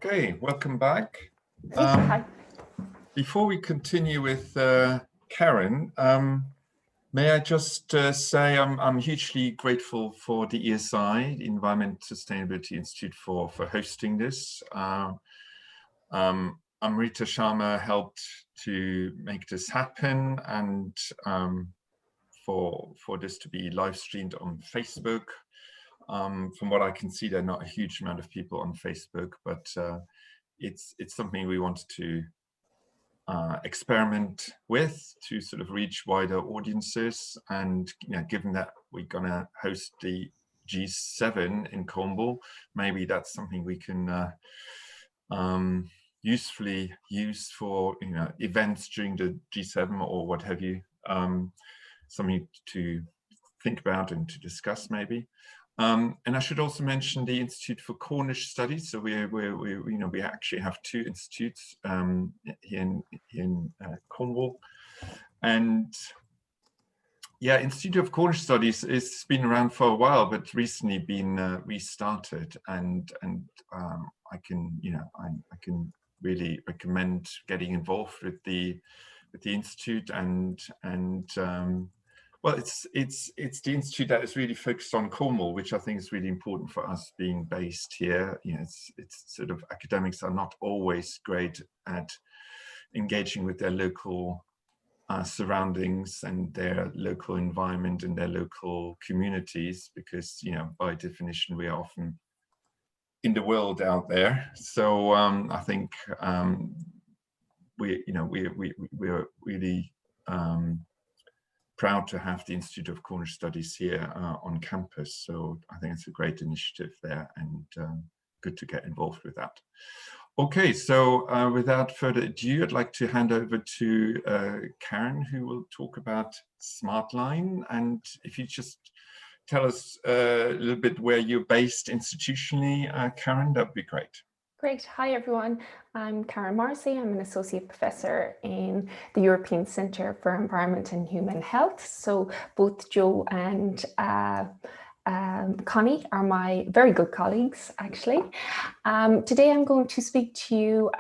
Speaker 1: Okay, welcome back.
Speaker 7: Hi.
Speaker 1: Before we continue with Karen, may I just say I'm hugely grateful for the ESI, the Environment Sustainability Institute, for hosting this. Amrita Sharma helped to make this happen, and for this to be live streamed on Facebook. From what I can see, there are not a huge amount of people on Facebook, but it's something we wanted to experiment with to sort of reach wider audiences. And given that we're going to host the G7 in Cornwall, maybe that's something we can usefully use for events during the G7 or what have you. Something to think about and to discuss maybe. And I should also mention the Institute for Cornish Studies. So we actually have two institutes here in Cornwall, and yeah, Institute of Cornish Studies it's been around for a while, but recently been restarted, and I can really recommend getting involved with the institute and well, it's the institute that is really focused on Cornwall, which I think is really important for us being based here. It's sort of academics are not always great at engaging with their local surroundings and their local environment and their local communities, because by definition we are often in the world out there. So I think we're really proud to have the Institute of Cornish Studies here on campus. So I think it's a great initiative there, and good to get involved with that. Okay, so without further ado, I'd like to hand over to Karen, who will talk about SmartLine. And if you just tell us a little bit where you're based institutionally, Karen, that'd be great.
Speaker 7: Great. Hi, everyone. I'm Karen Marcy. I'm an associate professor in the European Centre for Environment and Human Health. So both Joe and Connie are my very good colleagues, actually. Today I'm going to speak to you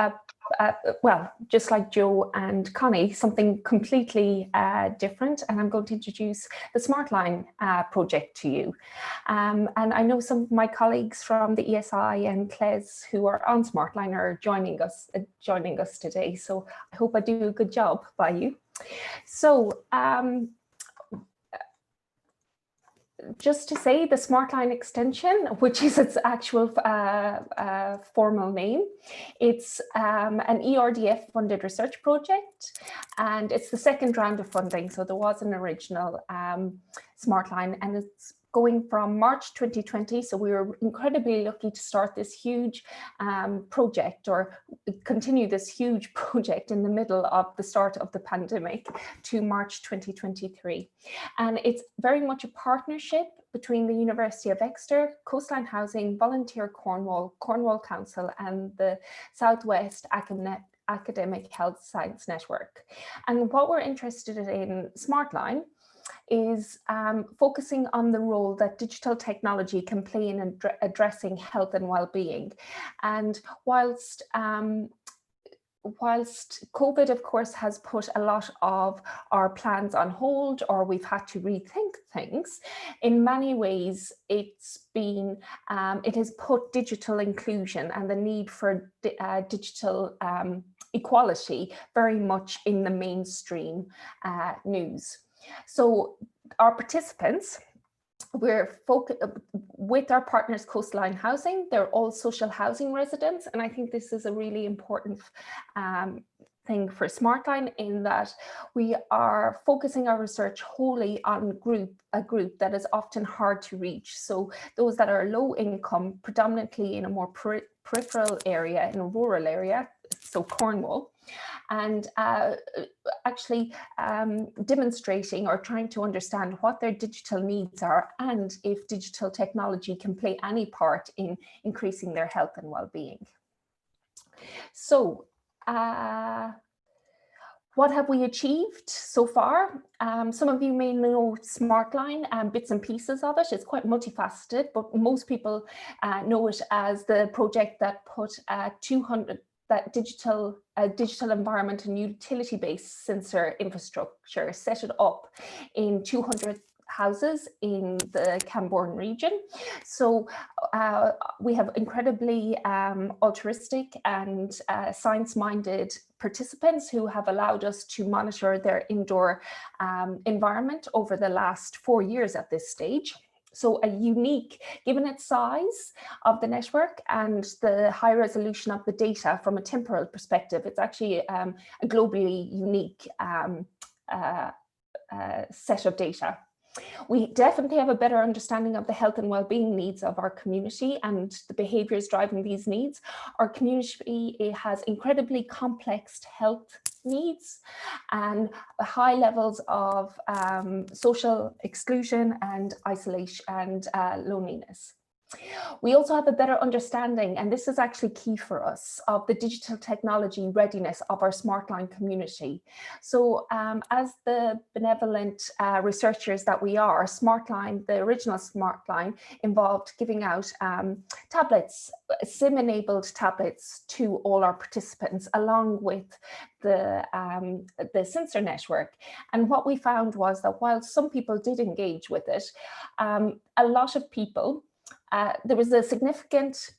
Speaker 7: well, just like Joe and Connie, something completely different, and I'm going to introduce the SmartLine project to you. And I know some of my colleagues from the ESI and CLES who are on SmartLine are joining us today, so I hope I do a good job by you. So just to say, the SmartLine extension, which is its actual formal name, it's an ERDF funded research project, and it's the second round of funding. So there was an original SmartLine, and it's going from March 2020. So we were incredibly lucky to start this huge project, or continue this huge project in the middle of the start of the pandemic to March 2023. And it's very much a partnership between the University of Exeter, Coastline Housing, Volunteer Cornwall, Cornwall Council, and the Southwest Academic Health Science Network. And what we're interested in SmartLine is focusing on the role that digital technology can play in addressing health and well-being. And whilst COVID, of course, has put a lot of our plans on hold, or we've had to rethink things, in many ways it has put digital inclusion and the need for digital equality very much in the mainstream news. So our participants, we're with our partners Coastline Housing, they're all social housing residents, and I think this is a really important thing for SmartLine, in that we are focusing our research wholly on a group that is often hard to reach. So those that are low income, predominantly in a more peripheral area, in a rural area, so Cornwall, and actually demonstrating or trying to understand what their digital needs are, and if digital technology can play any part in increasing their health and well-being. So What have we achieved so far? Some of you may know SmartLine and bits and pieces of it. It's quite multifaceted, but most people know it as the project that put 200 digital environment and utility-based sensor infrastructure, set it up in 200 houses in the Camborne region. So we have incredibly altruistic and science-minded participants who have allowed us to monitor their indoor environment over the last 4 years at this stage. So a unique, given its size of the network and the high resolution of the data from a temporal perspective, it's actually a globally unique set of data. We definitely have a better understanding of the health and well-being needs of our community and the behaviours driving these needs. Our community has incredibly complex health needs and high levels of social exclusion and isolation and loneliness. We also have a better understanding, and this is actually key for us, of the digital technology readiness of our SmartLine community. So as the benevolent researchers that we are, SmartLine, the original SmartLine, involved giving out tablets, SIM-enabled tablets to all our participants, along with the sensor network. And what we found was that while some people did engage with it, a lot of people, there was a significant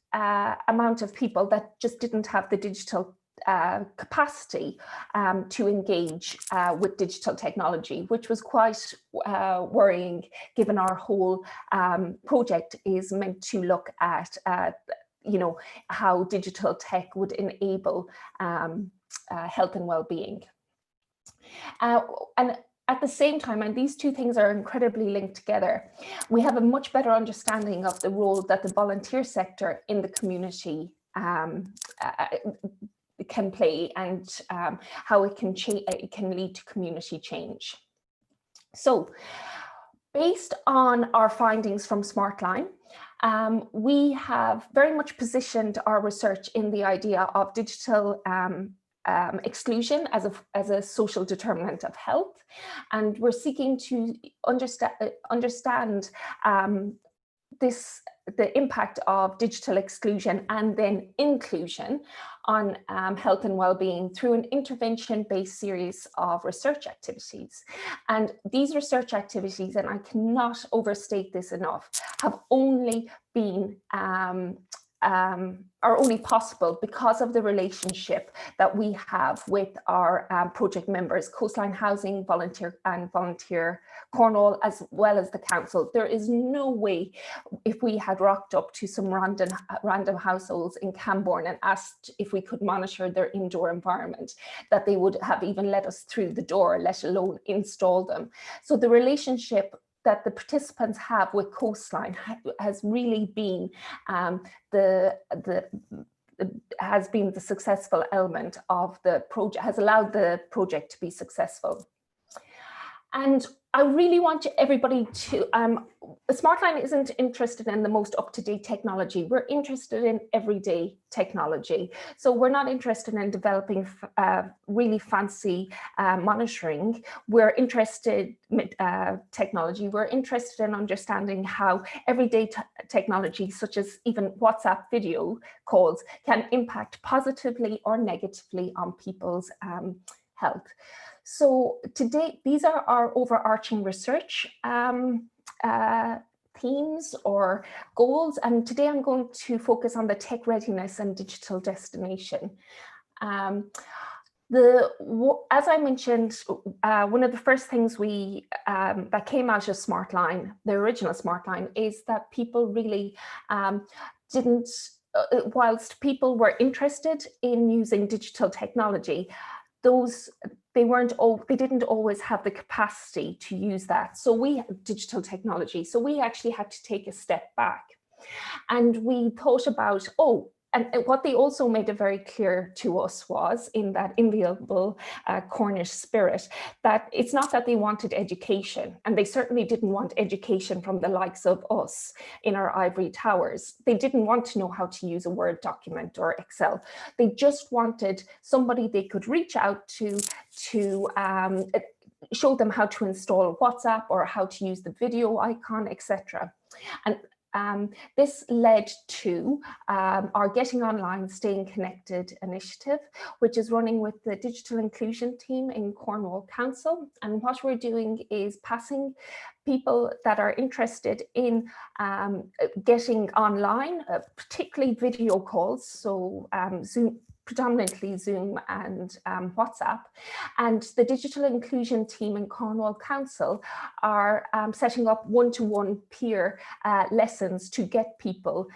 Speaker 7: amount of people that just didn't have the digital capacity to engage with digital technology, which was quite worrying, given our whole project is meant to look at you know, how digital tech would enable health and well-being. And at the same time, and these two things are incredibly linked together, we have a much better understanding of the role that the volunteer sector in the community can play, and how it can lead to community change. So based on our findings from SmartLine, we have very much positioned our research in the idea of digital exclusion as a social determinant of health, and we're seeking to understand the impact of digital exclusion and then inclusion on health and well-being through an intervention-based series of research activities. And these research activities, and I cannot overstate this enough, have only been are only possible because of the relationship that we have with our project members, Coastline Housing, Volunteer Cornwall, as well as the council. There is no way, if we had rocked up to some random households in Camborne and asked if we could monitor their indoor environment, that they would have even let us through the door, let alone install them. So the relationship that the participants have with Coastline has really been the successful element of the project, has allowed the project to be successful. And I really want everybody to, SmartLine isn't interested in the most up-to-date technology. We're interested in everyday technology. So we're not interested in developing really fancy monitoring. We're interested in technology. We're interested in understanding how everyday technology, such as even WhatsApp video calls, can impact positively or negatively on people's health. So today, these are our overarching research themes or goals. And today I'm going to focus on the tech readiness and digital destination. As I mentioned, one of the first things that came out of SmartLine, the original SmartLine, is that people really whilst people were interested in using digital technology, they didn't always have the capacity to use that. So digital technology. So we actually had to take a step back, and we thought about, And what they also made it very clear to us was, in that inviolable Cornish spirit, that it's not that they wanted education, and they certainly didn't want education from the likes of us in our ivory towers. They didn't want to know how to use a Word document or Excel. They just wanted somebody they could reach out to show them how to install WhatsApp or how to use the video icon, etc. And this led to our Getting Online, Staying Connected initiative, which is running with the digital inclusion team in Cornwall Council. And what we're doing is passing people that are interested in getting online, particularly video calls, so Zoom, predominantly Zoom and WhatsApp. And the digital inclusion team in Cornwall Council are setting up one-to-one peer lessons to get people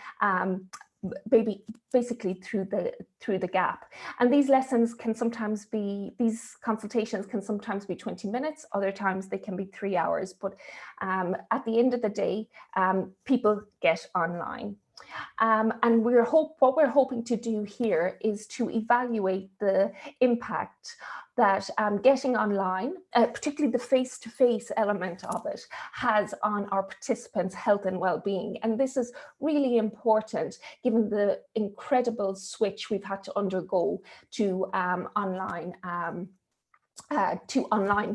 Speaker 7: basically through the gap. And these lessons can sometimes be, these consultations can sometimes be 20 minutes, other times they can be 3 hours, but at the end of the day, people get online. And what we're hoping to do here is to evaluate the impact that getting online, particularly the face-to-face element of it, has on our participants' health and well-being. And this is really important given the incredible switch we've had to undergo to online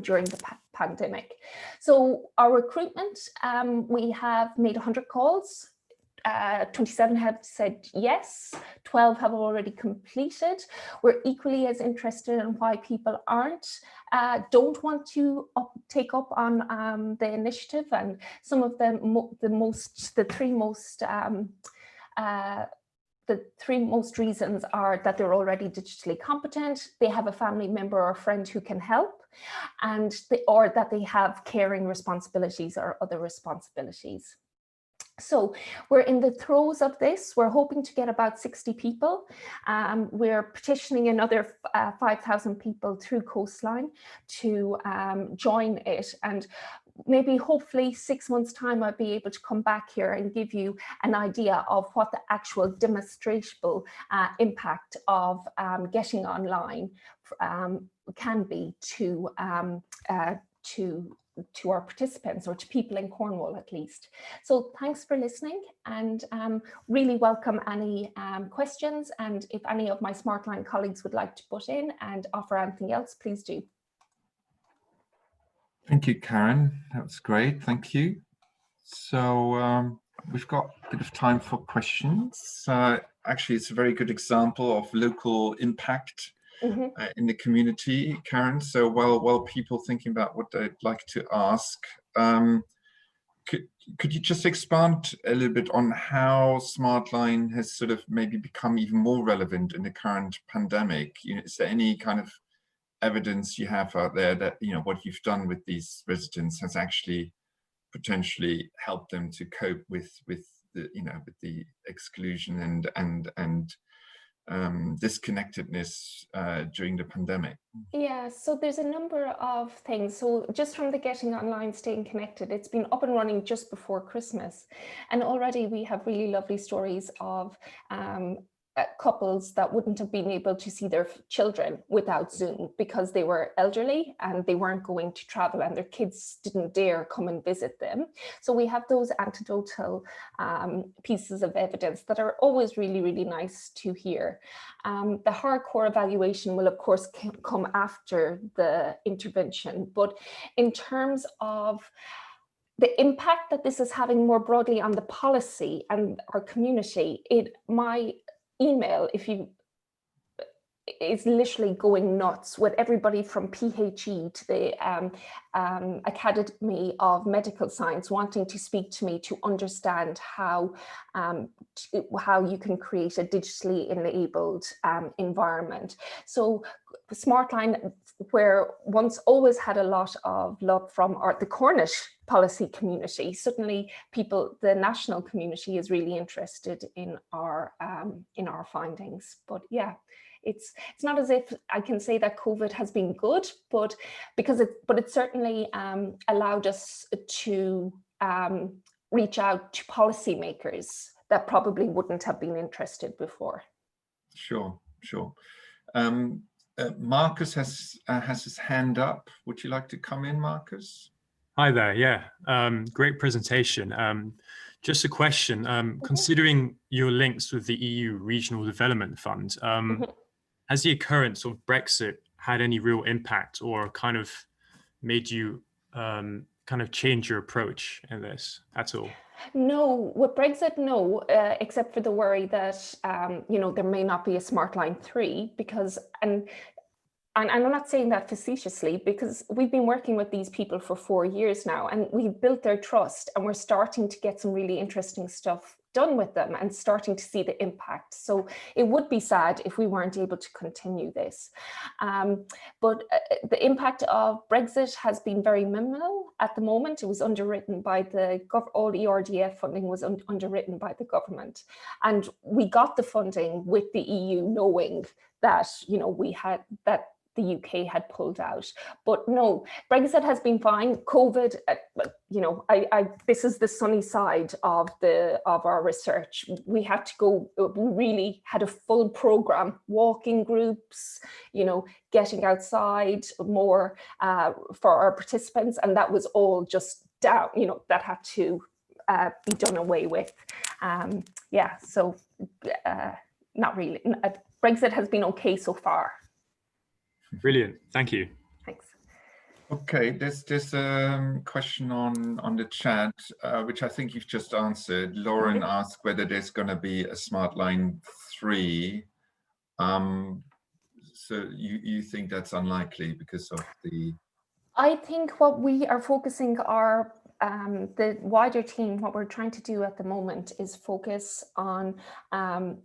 Speaker 7: during the pandemic. So our recruitment, we have made 100 calls. 27 have said yes, 12 have already completed. We're equally as interested in why people don't want to take up on the initiative, and some of them, the three most reasons are that they're already digitally competent, they have a family member or friend who can help, or that they have caring responsibilities or other responsibilities. So we're in the throes of this. We're hoping to get about 60 people. We're petitioning another 5,000 people through Coastline to join it. And maybe hopefully 6 months' time, I'll be able to come back here and give you an idea of what the actual demonstrable impact of getting online can be to our participants, or to people in Cornwall at least. So thanks for listening, and really welcome any questions. And if any of my SmartLine colleagues would like to butt in and offer anything else, please do.
Speaker 1: Thank you, Karen. That was great. Thank you. So we've got a bit of time for questions. Actually, it's a very good example of local impact in the community, Karen. So while people thinking about what they'd like to ask, could you just expand a little bit on how SmartLine has sort of maybe become even more relevant in the current pandemic? You know, is there any kind of evidence you have out there that, you know, what you've done with these residents has actually potentially helped them to cope with the, you know, with the exclusion and disconnectedness during the pandemic?
Speaker 7: Yeah, so there's a number of things. So just from the Getting Online, Staying Connected, it's been up and running just before Christmas. And already we have really lovely stories of couples that wouldn't have been able to see their children without Zoom because they were elderly and they weren't going to travel, and their kids didn't dare come and visit them. So we have those anecdotal pieces of evidence that are always really, really nice to hear. The hardcore evaluation will of course come after the intervention, but in terms of the impact that this is having more broadly on the policy and our community, my email, is literally going nuts with everybody from PHE to the Academy of Medical Science wanting to speak to me to understand how you can create a digitally enabled environment. So SmartLine, where once always had a lot of love from the Cornish policy community, suddenly the national community is really interested in our findings. But yeah, it's not as if I can say that COVID has been good, but it certainly allowed us to reach out to policymakers, that probably wouldn't have been interested before.
Speaker 1: Sure. Marcus has his hand up. Would you like to come in, Marcus?
Speaker 8: Hi there. Yeah, great presentation. Just a question. Considering your links with the EU Regional Development Fund, has the occurrence of Brexit had any real impact or kind of made you kind of change your approach in this at all?
Speaker 7: No, with Brexit, no, except for the worry that, there may not be a Smart Line 3 because, and I'm not saying that facetiously, because we've been working with these people for 4 years now, and we've built their trust, and we're starting to get some really interesting stuff done with them and starting to see the impact. So it would be sad if we weren't able to continue this. But the impact of Brexit has been very minimal at the moment. It was underwritten by all the ERDF funding was underwritten by the government. And we got the funding with the EU knowing that, the UK had pulled out. But no, Brexit has been fine. COVID, this is the sunny side of our research. We had to go, we really had a full program, walking groups, getting outside more for our participants. And that was all just down, that had to be done away with. Not really. Brexit has been okay so far.
Speaker 8: Brilliant, thank you.
Speaker 7: Thanks.
Speaker 1: Okay, there's a question on the chat, which I think you've just answered. Lauren asked whether there's going to be a Smart Line 3. So you think that's unlikely because of the...
Speaker 7: I think what we are focusing the wider team, what we're trying to do at the moment is focus on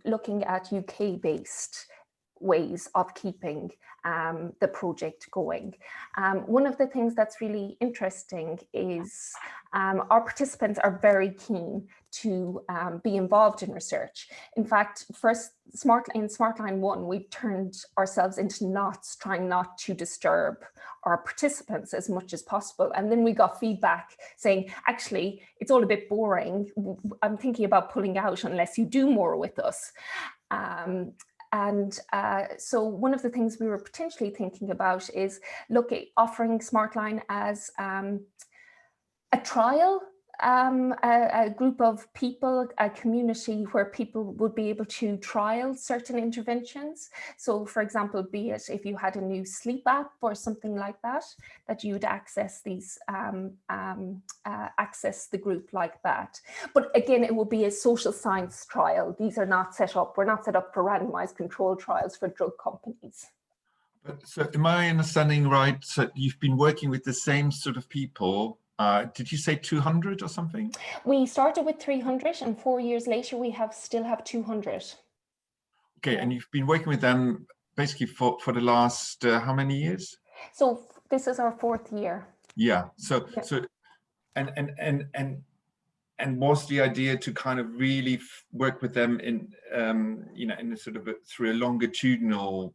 Speaker 7: looking at UK-based ways of keeping the project going. One of the things that's really interesting is our participants are very keen to be involved in research. In fact, first in Smart Line 1, we turned ourselves into knots, trying not to disturb our participants as much as possible. And then we got feedback saying, actually, it's all a bit boring. I'm thinking about pulling out unless you do more with us. So one of the things we were potentially thinking about is offering Smart Line as a trial, a group of people, a community where people would be able to trial certain interventions. So for example, be it if you had a new sleep app or something like that, that you'd access these, access the group like that. But again, it will be a social science trial. These are not set up, we're not set up for randomized control trials for drug companies.
Speaker 1: But so am I understanding right, so you've been working with the same sort of people? Did you say 200 or something?
Speaker 7: We started with 300 and 4 years later, we still have 200.
Speaker 1: Okay, and you've been working with them basically for the last, how many years?
Speaker 7: So this is our 4th year.
Speaker 1: Yeah, and was the idea to kind of really work with them in, in a sort of through a longitudinal,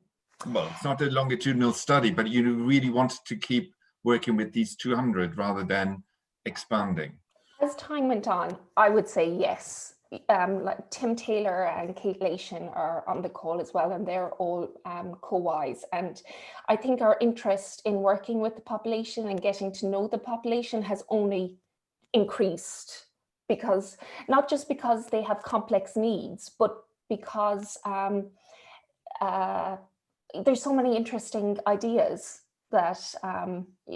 Speaker 1: well, it's not a longitudinal study, but you really wanted to keep working with these 200 rather than expanding?
Speaker 7: As time went on, I would say yes. Like Tim Taylor and Kate Lation are on the call as well, and they're all co-Ys. And I think our interest in working with the population and getting to know the population has only increased, because not just because they have complex needs, but because there's so many interesting ideas that,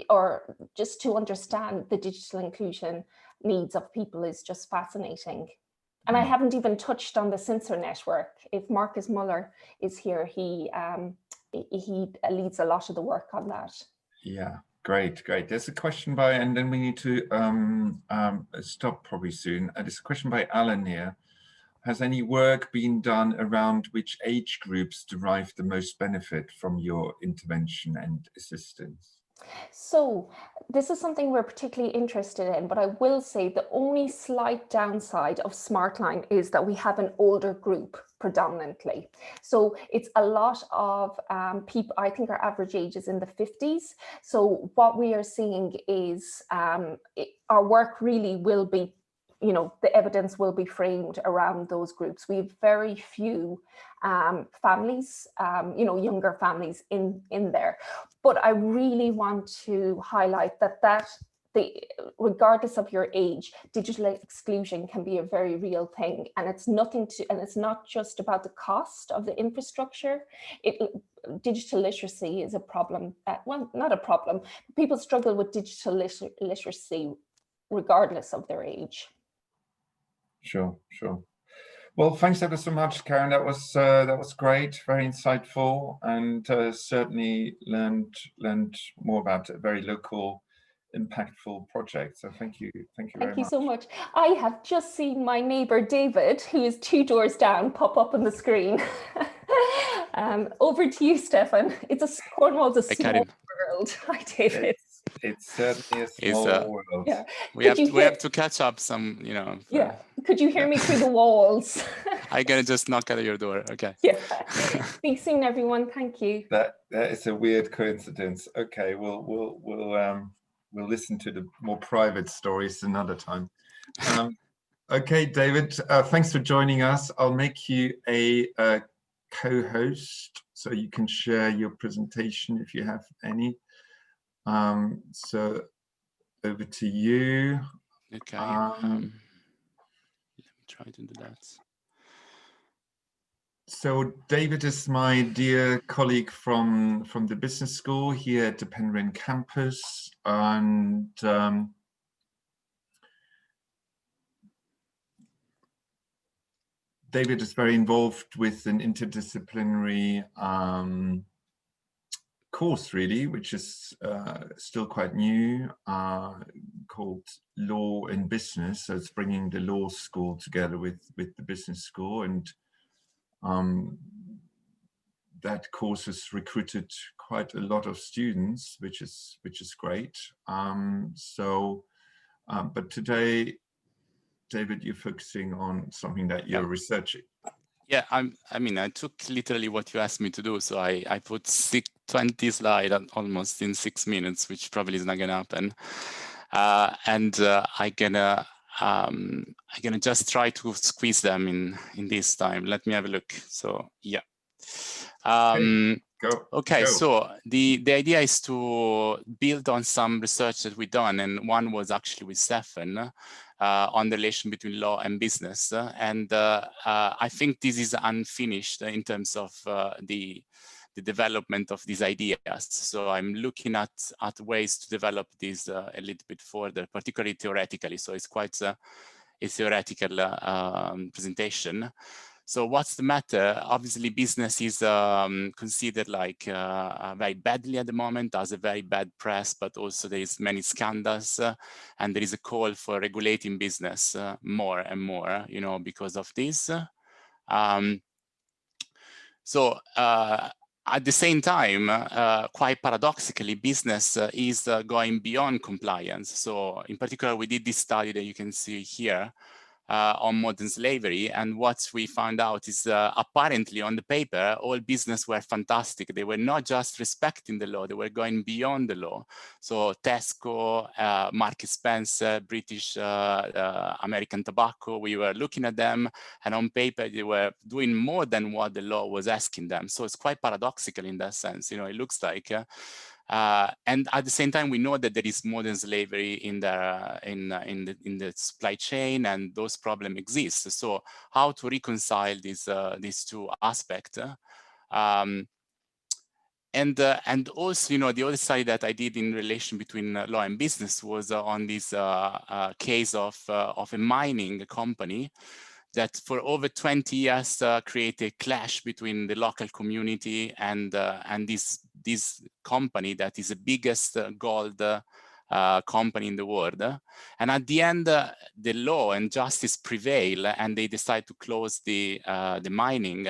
Speaker 7: or just to understand the digital inclusion needs of people is just fascinating. And I haven't even touched on the sensor network. If Marcus Muller is here, he leads a lot of the work on that.
Speaker 1: Yeah, great. There's a question by, and then we need to stop probably soon. There's a question by Alan here. Has any work been done around which age groups derive the most benefit from your intervention and assistance?
Speaker 7: So this is something we're particularly interested in, but I will say the only slight downside of SmartLine is that we have an older group predominantly. So it's a lot of people, I think our average age is in the 50s. So what we are seeing is our work really will be you know, the evidence will be framed around those groups. We have very few families, you know, younger families in there. But I really want to highlight that regardless of your age, digital exclusion can be a very real thing, and it's not just about the cost of the infrastructure. Digital literacy is a problem. Well, not a problem. People struggle with digital literacy regardless of their age.
Speaker 1: Sure. Well, thanks ever so much, Karen. That was great, very insightful, and certainly learned more about a very local, impactful project. So thank you very much.
Speaker 7: Thank you so much. I have just seen my neighbour David, who is 2 doors down, pop up on the screen. Over to you, Stefan. Cornwall's a small world. Hi, David.
Speaker 1: It's certainly a small world.
Speaker 7: Yeah.
Speaker 9: We have to catch up some, you know.
Speaker 7: Yeah. Could you hear me through the walls?
Speaker 9: I'm gonna just knock at your door. Okay.
Speaker 7: Yeah. Speak soon, everyone. Thank you.
Speaker 1: That is a weird coincidence. Okay, we'll listen to the more private stories another time. Okay, David, thanks for joining us. I'll make you a co-host so you can share your presentation if you have any. So over to you.
Speaker 9: Okay. Let me try to do that.
Speaker 1: So David is my dear colleague from the business school here at the Penryn campus, and David is very involved with an interdisciplinary course, really, which is still quite new, called Law in Business. So it's bringing the law school together with the business school, and that course has recruited quite a lot of students, which is great. But today, David, you're focusing on something that you're researching.
Speaker 9: Yeah, I mean, I took literally what you asked me to do. So I put 20 slides almost in 6 minutes, which probably is not gonna happen. I'm gonna just try to squeeze them in this time. Let me have a look. So yeah. Okay, so the idea is to build on some research that we've done, and one was actually with Stefan on the relation between law and business. I think this is unfinished in terms of the development of these ideas. So I'm looking at ways to develop this a little bit further, particularly theoretically. So it's quite a theoretical presentation. So what's the matter? Obviously, business is considered like very badly at the moment, has a very bad press, but also there is many scandals, and there is a call for regulating business more and more, you know, because of this. At the same time, quite paradoxically, business is going beyond compliance. So in particular, we did this study that you can see here on modern slavery. And what we found out is apparently on the paper, all business were fantastic. They were not just respecting the law, they were going beyond the law. So Tesco, Marks & Spencer, British American Tobacco, we were looking at them, and on paper, they were doing more than what the law was asking them. So it's quite paradoxical in that sense. You know, it looks like and at the same time, we know that there is modern slavery in the supply chain, and those problems exist. So how to reconcile these two aspects? And also, you know, the other side that I did in relation between law and business was on this case of a mining company that for over 20 years created a clash between the local community and this company that is the biggest gold company in the world. And at the end, the law and justice prevail, and they decide to close the mining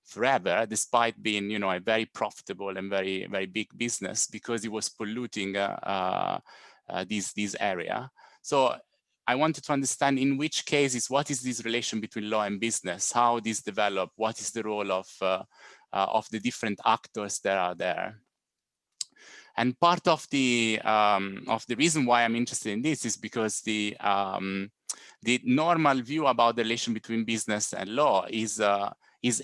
Speaker 9: forever, despite being, you know, a very profitable and very, very big business, because it was polluting this area. So I wanted to understand in which cases, what is this relation between law and business, how this develop, what is the role of the different actors that are there. And part of the reason why I'm interested in this is because the the normal view about the relation between business and law is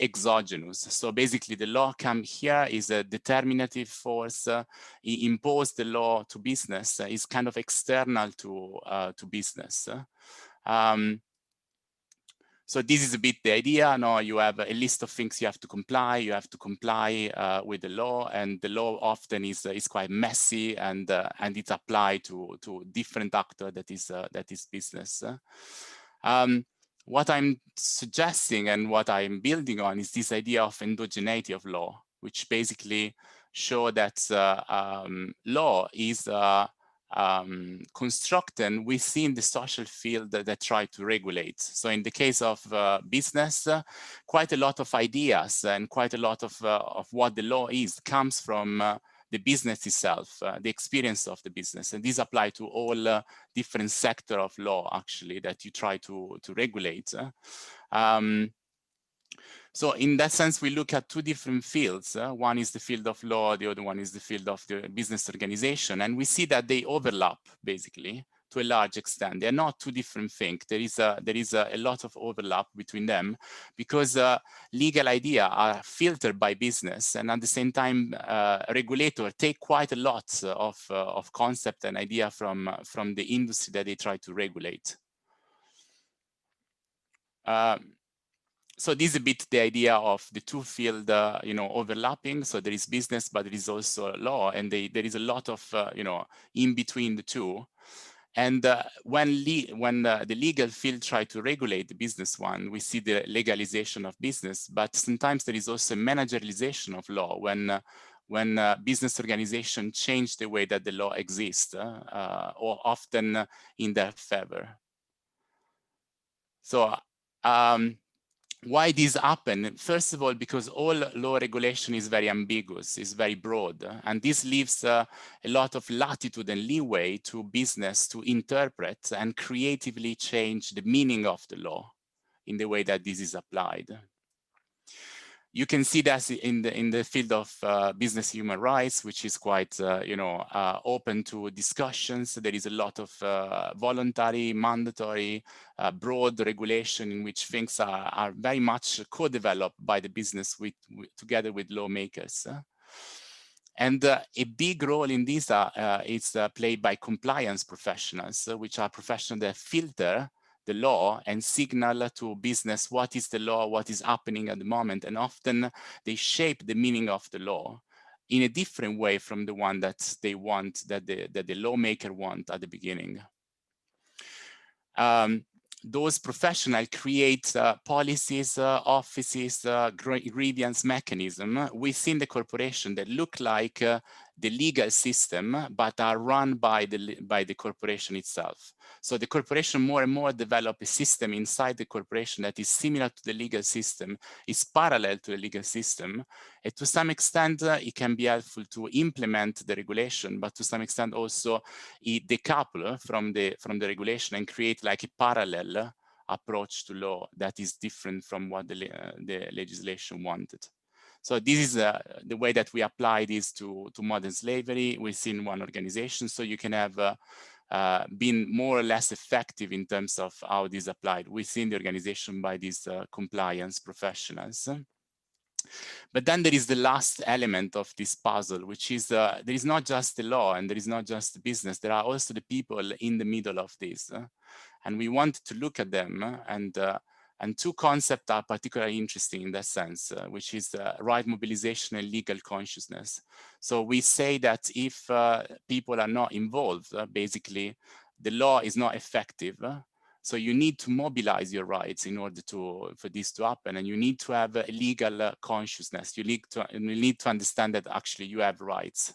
Speaker 9: exogenous. So basically the law come here is a determinative force. It impose the law to business is kind of external to business. So this is a bit the idea. Now you have a list of things you have to comply. You have to comply with the law, and the law often is quite messy, and it's applied to different actor that is business. What I'm suggesting and what I'm building on is this idea of endogeneity of law, which basically show that law is constructed within the social field that try to regulate. So in the case of business, quite a lot of ideas and quite a lot of what the law is comes from the business itself, the experience of the business. And these apply to all different sector of law, actually, that you try to regulate. So in that sense, we look at two different fields. One is the field of law, the other one is the field of the business organization. And we see that they overlap, basically, to a large extent. They're not two different things. There is a lot of overlap between them because legal ideas are filtered by business, and at the same time, regulators take quite a lot of concept and idea from the industry that they try to regulate. So this is a bit the idea of the two fields, overlapping. So there is business, but there is also law, and there is a lot of, in between the two. And when the legal field try to regulate the business one, we see the legalization of business, but sometimes there is also a managerialization of law when business organizations change the way that the law exists, or often in their favor. So why this happen? First of all, because all law regulation is very ambiguous, is very broad, and this leaves a lot of latitude and leeway to business to interpret and creatively change the meaning of the law in the way that this is applied. You can see that in the field of business human rights, which is quite open to discussions. There is a lot of voluntary, mandatory, broad regulation in which things are very much co-developed by the business together with lawmakers. And a big role in this is played by compliance professionals, which are professionals that filter the law and signal to business what is the law, what is happening at the moment, and often they shape the meaning of the law in a different way from the one that they want, that the lawmaker want at the beginning. Those professionals create policies, offices, grievance mechanism within the corporation that look like the legal system, but are run by the corporation itself. So the corporation more and more develop a system inside the corporation that is similar to the legal system, is parallel to the legal system. And to some extent, it can be helpful to implement the regulation, but to some extent also it decouple from the regulation and create like a parallel approach to law that is different from what the legislation wanted. So this is the way that we apply this to modern slavery within one organization. So you can have been more or less effective in terms of how this applied within the organization by these compliance professionals. But then there is the last element of this puzzle, which is there is not just the law and there is not just the business. There are also the people in the middle of this. And we want to look at them, and two concepts are particularly interesting in that sense, which is right mobilization and legal consciousness. So we say that if people are not involved, basically the law is not effective. So you need to mobilize your rights in order for this to happen, and you need to have a legal consciousness. You need to understand that actually you have rights.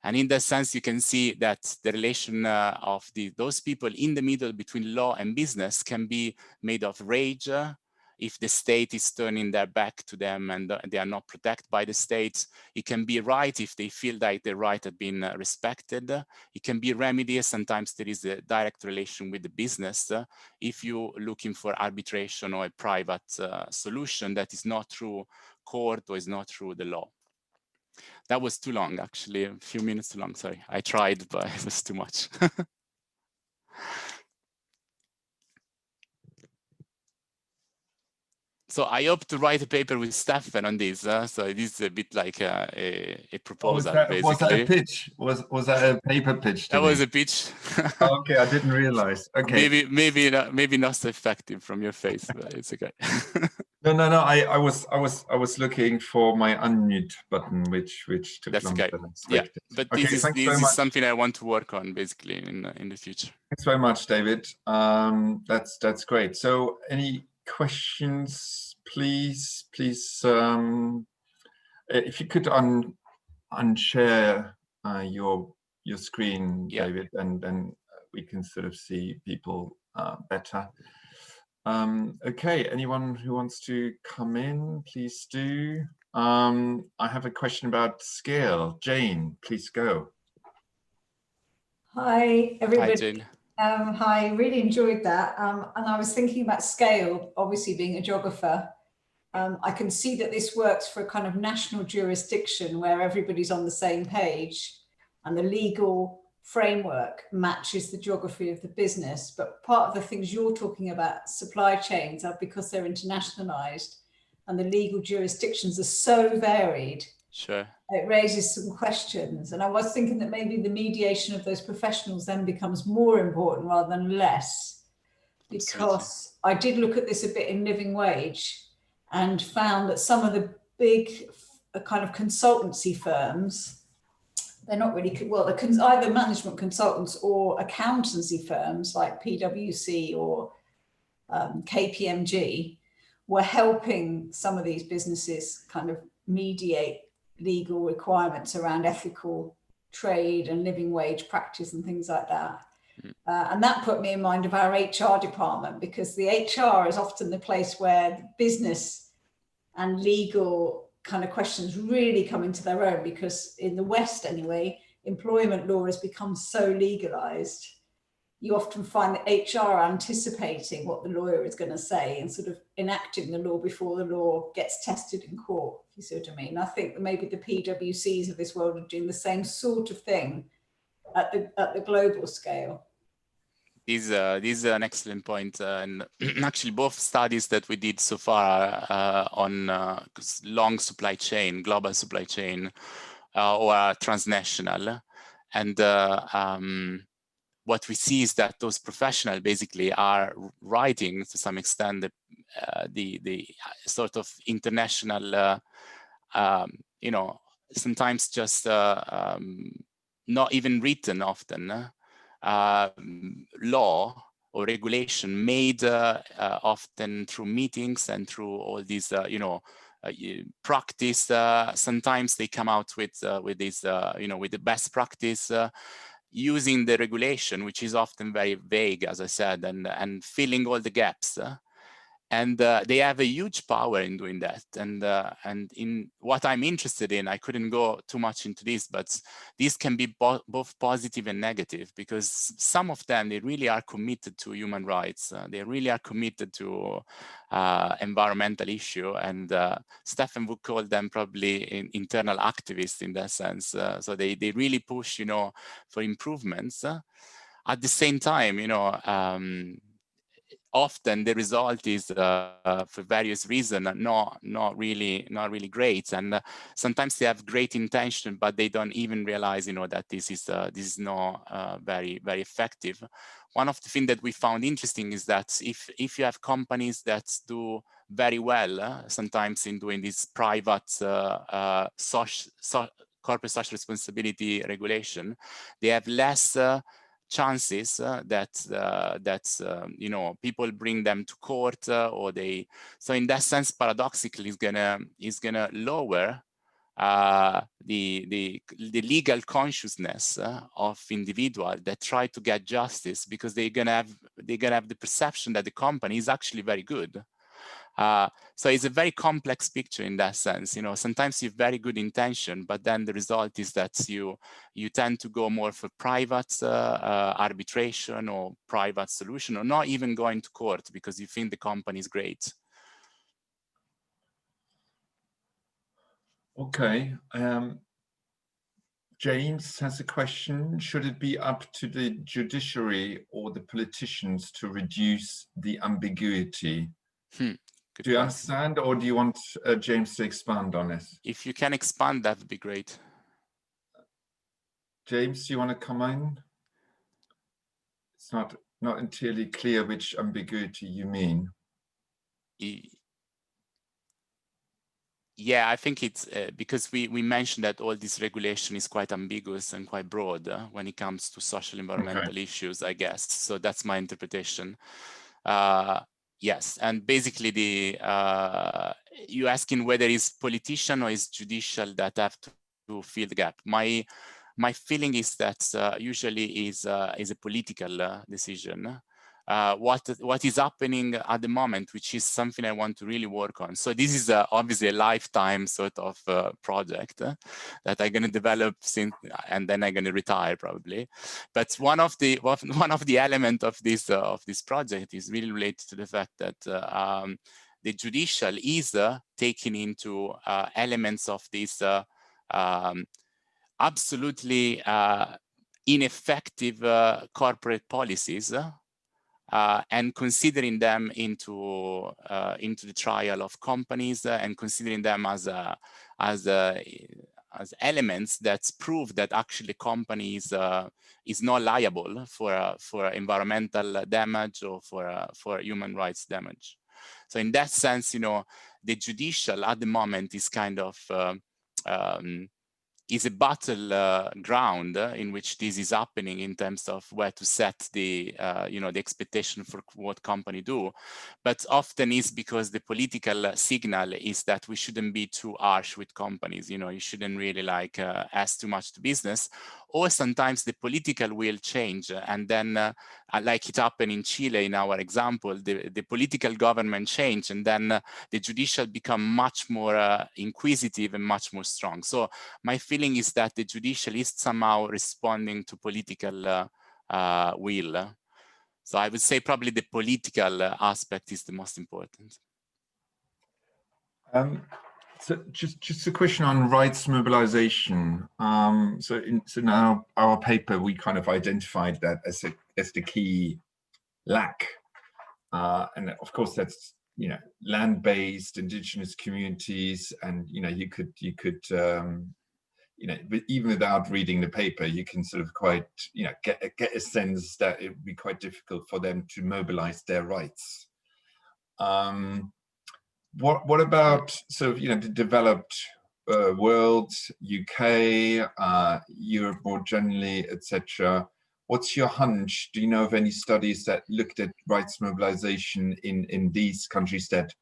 Speaker 9: And in that sense, you can see that the relation of those people in the middle between law and business can be made of rage if the state is turning their back to them and they are not protected by the state. It can be right if they feel that their right has been respected. It can be remedy. Sometimes there is a direct relation with the business if you're looking for arbitration or a private solution that is not through court or is not through the law. That was too long, actually, a few minutes too long. Sorry, I tried, but it was too much. So I hope to write a paper with Stefan on this. So this is a bit like a proposal, basically.
Speaker 1: Was that a pitch? Was that a paper pitch?
Speaker 9: That was a pitch.
Speaker 1: Okay, I didn't realize. Okay.
Speaker 9: Maybe not so effective from your face, but it's okay.
Speaker 1: No. I was looking for my unmute button, which took
Speaker 9: That's
Speaker 1: longer
Speaker 9: okay.
Speaker 1: than expected.
Speaker 9: Yeah, but
Speaker 1: okay,
Speaker 9: this is something I want to work on basically in the future.
Speaker 1: Thanks very much, David. That's great. So, any questions, please? If you could unshare your screen,
Speaker 9: yeah.
Speaker 1: David, and then we can sort of see people better. Okay, anyone who wants to come in, please do. I have a question about scale. Jane, please go.
Speaker 10: Hi, everybody.
Speaker 9: Hi, Jane.
Speaker 10: Hi, really enjoyed that. And I was thinking about scale, obviously being a geographer. I can see that this works for a kind of national jurisdiction where everybody's on the same page and the legal framework matches the geography of the business. But part of the things you're talking about, supply chains, are because they're internationalized and the legal jurisdictions are so varied.
Speaker 9: Sure.
Speaker 10: It raises some questions. And I was thinking that maybe the mediation of those professionals then becomes more important rather than less. Because I did look at this a bit in living wage and found that some of the big kind of consultancy firms, they're not really, well, they're either management consultants or accountancy firms like PwC or KPMG were helping some of these businesses kind of mediate legal requirements around ethical trade and living wage practice and things like that. And that put me in mind of our HR department, because the HR is often the place where business and legal kind of questions really come into their own, because in the West anyway, employment law has become so legalized. You often find that HR anticipating what the lawyer is going to say and sort of enacting the law before the law gets tested in court, if you see what I mean. I think that maybe the PwCs of this world are doing the same sort of thing at the global scale.
Speaker 9: This is an excellent point, and actually both studies that we did so far on long supply chain, global supply chain, or transnational, and what we see is that those professionals basically are writing to some extent the sort of international, sometimes just not even written often. Law or regulation made often through meetings and through all these, practice. Sometimes they come out with this, with the best practice using the regulation, which is often very vague, as I said, and filling all the gaps. And they have a huge power in doing that. And in what I'm interested in, I couldn't go too much into this, but these can be both positive and negative, because some of them, they really are committed to human rights. They really are committed to environmental issue. And Stefan would call them probably internal activists in that sense. So they really push, for improvements. At the same time, often the result is, for various reasons, not really great, and sometimes they have great intention, but they don't even realize, that this is not very effective. One of the things that we found interesting is that if you have companies that do very well, sometimes in doing this private corporate social responsibility regulation, they have less chances that people bring them to court, so in that sense, paradoxically, is gonna lower the legal consciousness of individuals that try to get justice, because they're gonna have the perception that the company is actually very good. So it's a very complex picture in that sense. Sometimes you have very good intention, but then the result is that you tend to go more for private arbitration or private solution, or not even going to court because you think the company is great.
Speaker 1: Okay. James has a question. Should it be up to the judiciary or the politicians to reduce the ambiguity?
Speaker 9: Good
Speaker 1: Do you
Speaker 9: question.
Speaker 1: understand, or do you want James to expand on it?
Speaker 9: If you can expand, that would be great.
Speaker 1: James, do you want to come in? It's not entirely clear which ambiguity you mean.
Speaker 9: Yeah, I think it's because we mentioned that all this regulation is quite ambiguous and quite broad when it comes to social environmental issues, I guess. So that's my interpretation. Yes, and basically you asking whether it's politician or it's judicial that have to fill the gap. My feeling is that usually is a political decision. What is happening at the moment, which is something I want to really work on. So this is obviously a lifetime sort of project that I'm going to develop and then I'm going to retire probably. But one of the elements of this project is really related to the fact that the judicial is taking into elements of these absolutely ineffective corporate policies. And considering them into the trial of companies and considering them as elements that prove that actually the company is not liable for environmental damage or for human rights damage. So in that sense, the judicial at the moment is kind of is a battle ground in which this is happening in terms of where to set the the expectation for what company do, but often is because the political signal is that we shouldn't be too harsh with companies. You shouldn't really like ask too much to business, or sometimes the political will change, and then like it happened in Chile in our example, the political government change, and then the judicial become much more inquisitive and much more strong. So my feeling is that the judicial is somehow responding to political will. So I would say probably the political aspect is the most important.
Speaker 1: So just a question on rights mobilization. So in our paper, we kind of identified that as the key lack, and of course that's land-based indigenous communities, and you could but even without reading the paper, you can sort of quite get a sense that it would be quite difficult for them to mobilize their rights. What about sort of the developed world, UK, Europe more generally, etc.? What's your hunch? Do you know of any studies that looked at rights mobilization in these countries that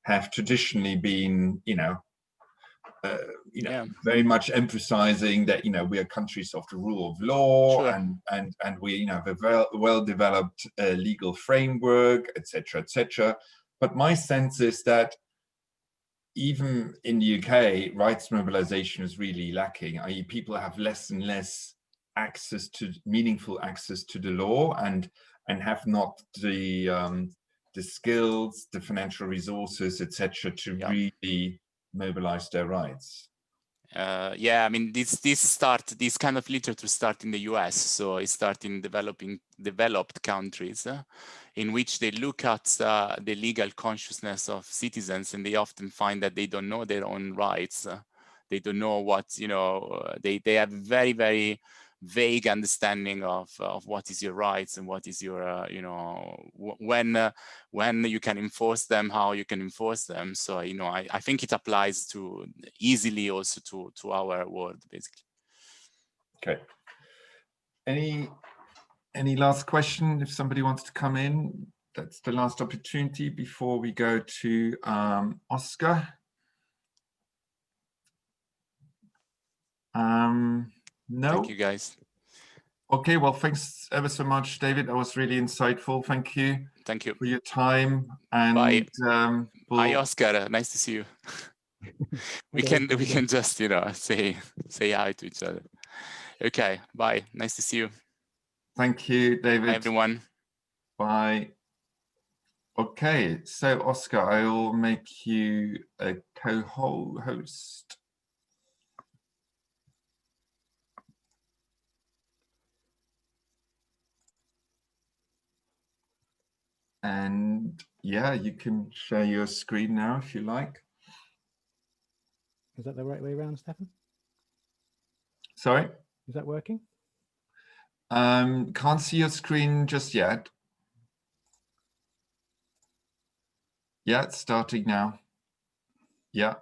Speaker 1: have traditionally been very much emphasizing that we are countries of the rule of law,
Speaker 9: sure.
Speaker 1: and we have a well-developed legal framework, etc., etc. But my sense is that even in the UK, rights mobilization is really lacking. I.e., people have less and less meaningful access to the law, and have not the skills, the financial resources, etc., to really mobilize their rights.
Speaker 9: Yeah, I mean, this kind of literature start in the US, so it starts in developed countries, in which they look at the legal consciousness of citizens, and they often find that they don't know their own rights. They don't know what they have very, very vague understanding of what is your rights and what is your when you can enforce them, how you can enforce them. So I think it applies to easily also to our world basically.
Speaker 1: Okay. Any last question? If somebody wants to come in, that's the last opportunity before we go to Oscar. No.
Speaker 9: Thank you, guys.
Speaker 1: Okay, well, thanks ever so much, David. That was really insightful. Thank you.
Speaker 9: Thank you
Speaker 1: for your time. And
Speaker 9: bye. Hi, Oscar. Nice to see you. we can just say hi to each other. Okay, bye. Nice to see you.
Speaker 1: Thank you, David.
Speaker 9: Hi, everyone.
Speaker 1: Bye. Okay, so Oscar, I will make you a co-host. And yeah, you can share your screen now if you like.
Speaker 11: Is that the right way around, Stefan?
Speaker 1: Sorry?
Speaker 11: Is that working?
Speaker 1: Can't see your screen just yet. Yeah, it's starting now. Yeah.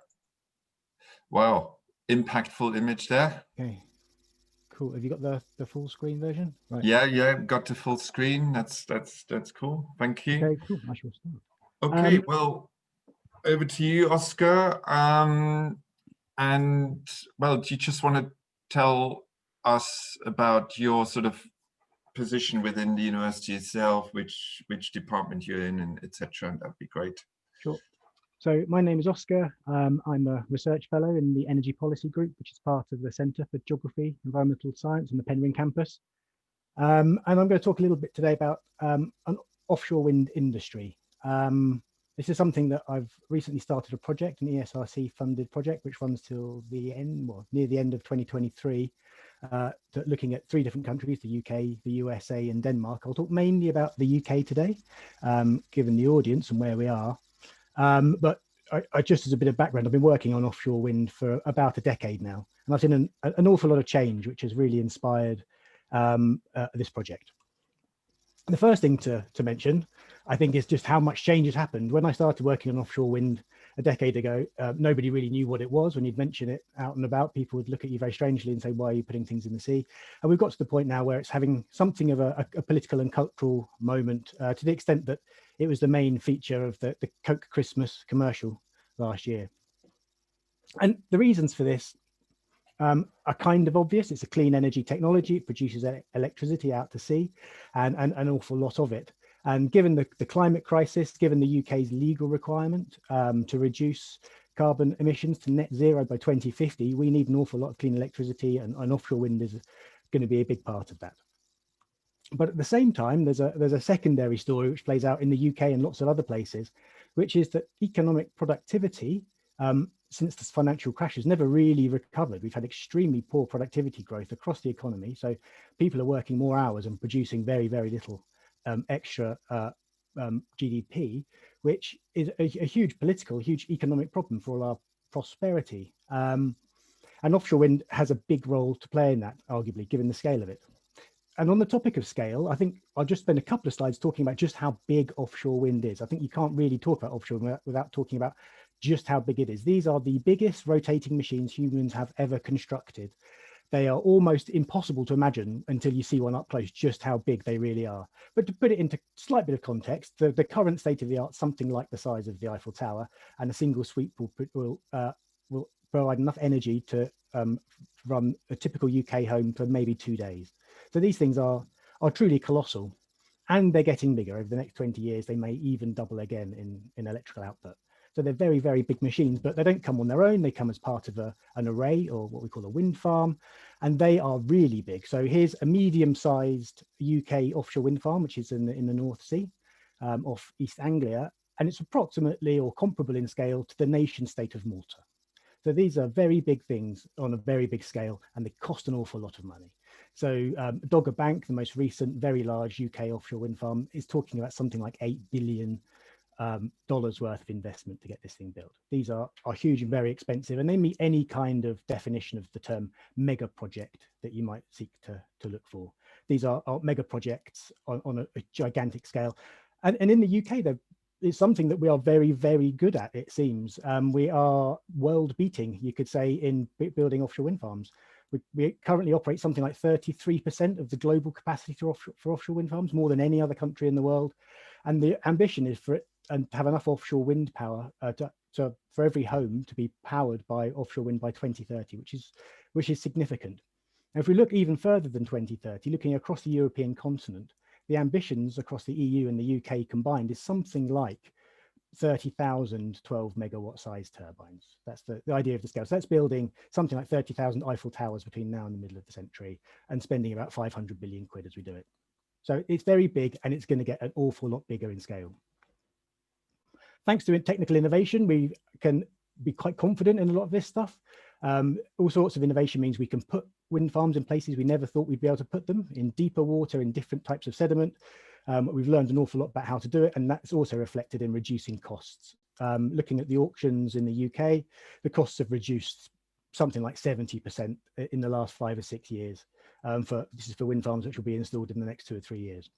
Speaker 1: Wow, impactful image there.
Speaker 11: Okay, cool. Have you got the full screen version? Right.
Speaker 1: Yeah, got the full screen. That's cool. Thank you.
Speaker 11: Okay, cool. I shall start.
Speaker 1: Okay, well, over to you, Oscar. And well, do you just want to tell us about your sort of position within the university itself, which department you're in, and etc.? That'd be great.
Speaker 11: Sure. So my name is Oscar. I'm a research fellow in the Energy Policy Group, which is part of the Centre for Geography, Environmental Science on the Penryn campus. And I'm going to talk a little bit today about an offshore wind industry. This is something that I've recently started a project, an ESRC funded project, which runs till the end, well, near the end of 2023, looking at 3 different countries, the UK, the USA and Denmark. I'll talk mainly about the UK today, given the audience and where we are. But I just as a bit of background, I've been working on offshore wind for about a decade now, and I've seen an awful lot of change, which has really inspired this project. The first thing to mention, I think, is just how much change has happened. When I started working on offshore wind a decade ago, nobody really knew what it was. When you'd mention it out and about, people would look at you very strangely and say, why are you putting things in the sea? And we've got to the point now where it's having something of a political and cultural moment, to the extent that it was the main feature of the Coke Christmas commercial last year. And the reasons for this are kind of obvious. It's a clean energy technology. It produces electricity out to sea, and an awful lot of it. And given the climate crisis, given the UK's legal requirement to reduce carbon emissions to net zero by 2050, we need an awful lot of clean electricity, and offshore wind is going to be a big part of that. But at the same time, there's a secondary story which plays out in the UK and lots of other places, which is that economic productivity since this financial crash has never really recovered. We've had extremely poor productivity growth across the economy. So people are working more hours and producing very, very little extra GDP, which is a huge political, huge economic problem for all our prosperity. And offshore wind has a big role to play in that, arguably, given the scale of it. And on the topic of scale, I think I'll just spend a couple of slides talking about just how big offshore wind is. I think you can't really talk about offshore wind without talking about just how big it is. These are the biggest rotating machines humans have ever constructed. They are almost impossible to imagine until you see one up close, just how big they really are. But to put it into a slight bit of context, the current state of the art, something like the size of the Eiffel Tower, and a single sweep will provide enough energy to run a typical UK home for maybe 2 days. So these things are truly colossal, and they're getting bigger. Over the next 20 years, they may even double again in electrical output. So they're very, very big machines, but they don't come on their own. They come as part of an array, or what we call a wind farm, and they are really big. So here's a medium-sized UK offshore wind farm, which is in the North Sea, off East Anglia, and it's approximately or comparable in scale to the nation state of Malta. So these are very big things on a very big scale, and they cost an awful lot of money. So Dogger Bank, the most recent, very large UK offshore wind farm, is talking about something like $8 billion worth of investment to get this thing built. These are huge and very expensive, and they meet any kind of definition of the term mega project that you might seek to look for. These are mega projects on a gigantic scale. And in the UK, it's something that we are very, very good at, it seems. We are world beating, you could say, in building offshore wind farms. We currently operate something like 33% of the global capacity for offshore wind farms, more than any other country in the world. And the ambition is for it and to have enough offshore wind power for every home to be powered by offshore wind by 2030, which is significant. And if we look even further than 2030, looking across the European continent, the ambitions across the EU and the UK combined is something like 30,000 12 megawatt size turbines. That's the idea of the scale. So that's building something like 30,000 Eiffel Towers between now and the middle of the century, and spending about 500 billion quid as we do it. So it's very big, and it's going to get an awful lot bigger in scale. Thanks to technical innovation, we can be quite confident in a lot of this stuff. All sorts of innovation means we can put wind farms in places we never thought we'd be able to put them, in deeper water, in different types of sediment. We've learned an awful lot about how to do it, and that's also reflected in reducing costs. Looking at the auctions in the UK, the costs have reduced something like 70% in the last 5 or 6 years. This is for wind farms which will be installed in the next 2 or 3 years.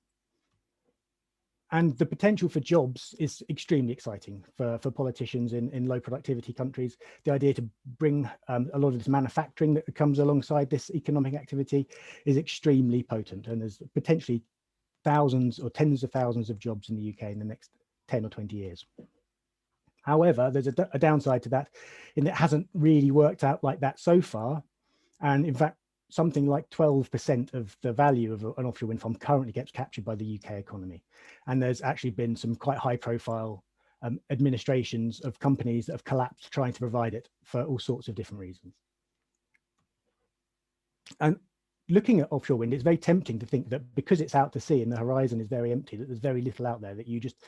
Speaker 11: And the potential for jobs is extremely exciting for politicians in low productivity countries. The idea to bring a lot of this manufacturing that comes alongside this economic activity is extremely potent, and there's potentially thousands or tens of thousands of jobs in the UK in the next 10 or 20 years. However, there's a downside to that, in that it hasn't really worked out like that so far. And in fact, something like 12% of the value of an offshore wind farm currently gets captured by the UK economy. And there's actually been some quite high profile administrations of companies that have collapsed trying to provide it for all sorts of different reasons. And looking at offshore wind, it's very tempting to think that because it's out to sea and the horizon is very empty, that there's very little out there, that you just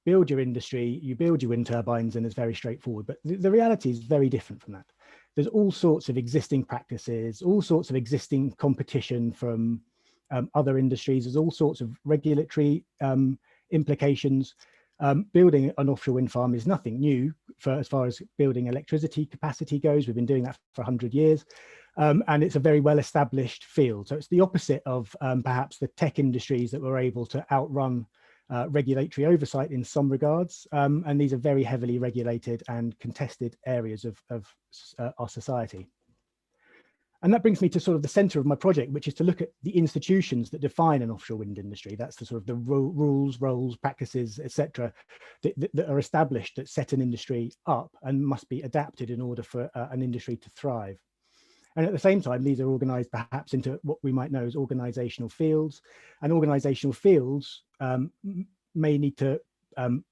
Speaker 11: build your industry, you build your wind turbines, and it's very straightforward. But the reality is very different from that. There's all sorts of existing practices, all sorts of existing competition from other industries. There's all sorts of regulatory implications. Building an offshore wind farm is nothing new as far as building electricity capacity goes. We've been doing that for 100 years. And it's a very well-established field. So it's the opposite of perhaps the tech industries that were able to outrun regulatory oversight in some regards, and these are very heavily regulated and contested areas of our society. And that brings me to sort of the center of my project, which is to look at the institutions that define an offshore wind industry. That's the sort of the rules, roles, practices, etc., that are established, that set an industry up and must be adapted in order for an industry to thrive. And at the same time, these are organized perhaps into what we might know as organizational fields, and organizational fields may need to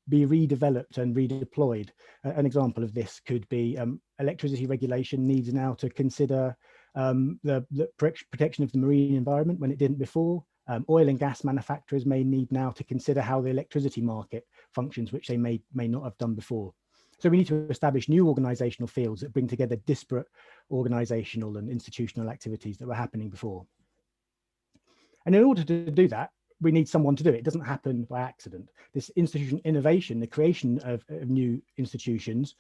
Speaker 11: be redeveloped and redeployed. An example of this could be electricity regulation needs now to consider the protection of the marine environment when it didn't before. Oil and gas manufacturers may need now to consider how the electricity market functions, which they may not have done before. So we need to establish new organizational fields that bring together disparate organizational and institutional activities that were happening before. And in order to do that, we need someone to do it. It doesn't happen by accident. This institution innovation, the creation of new institutions,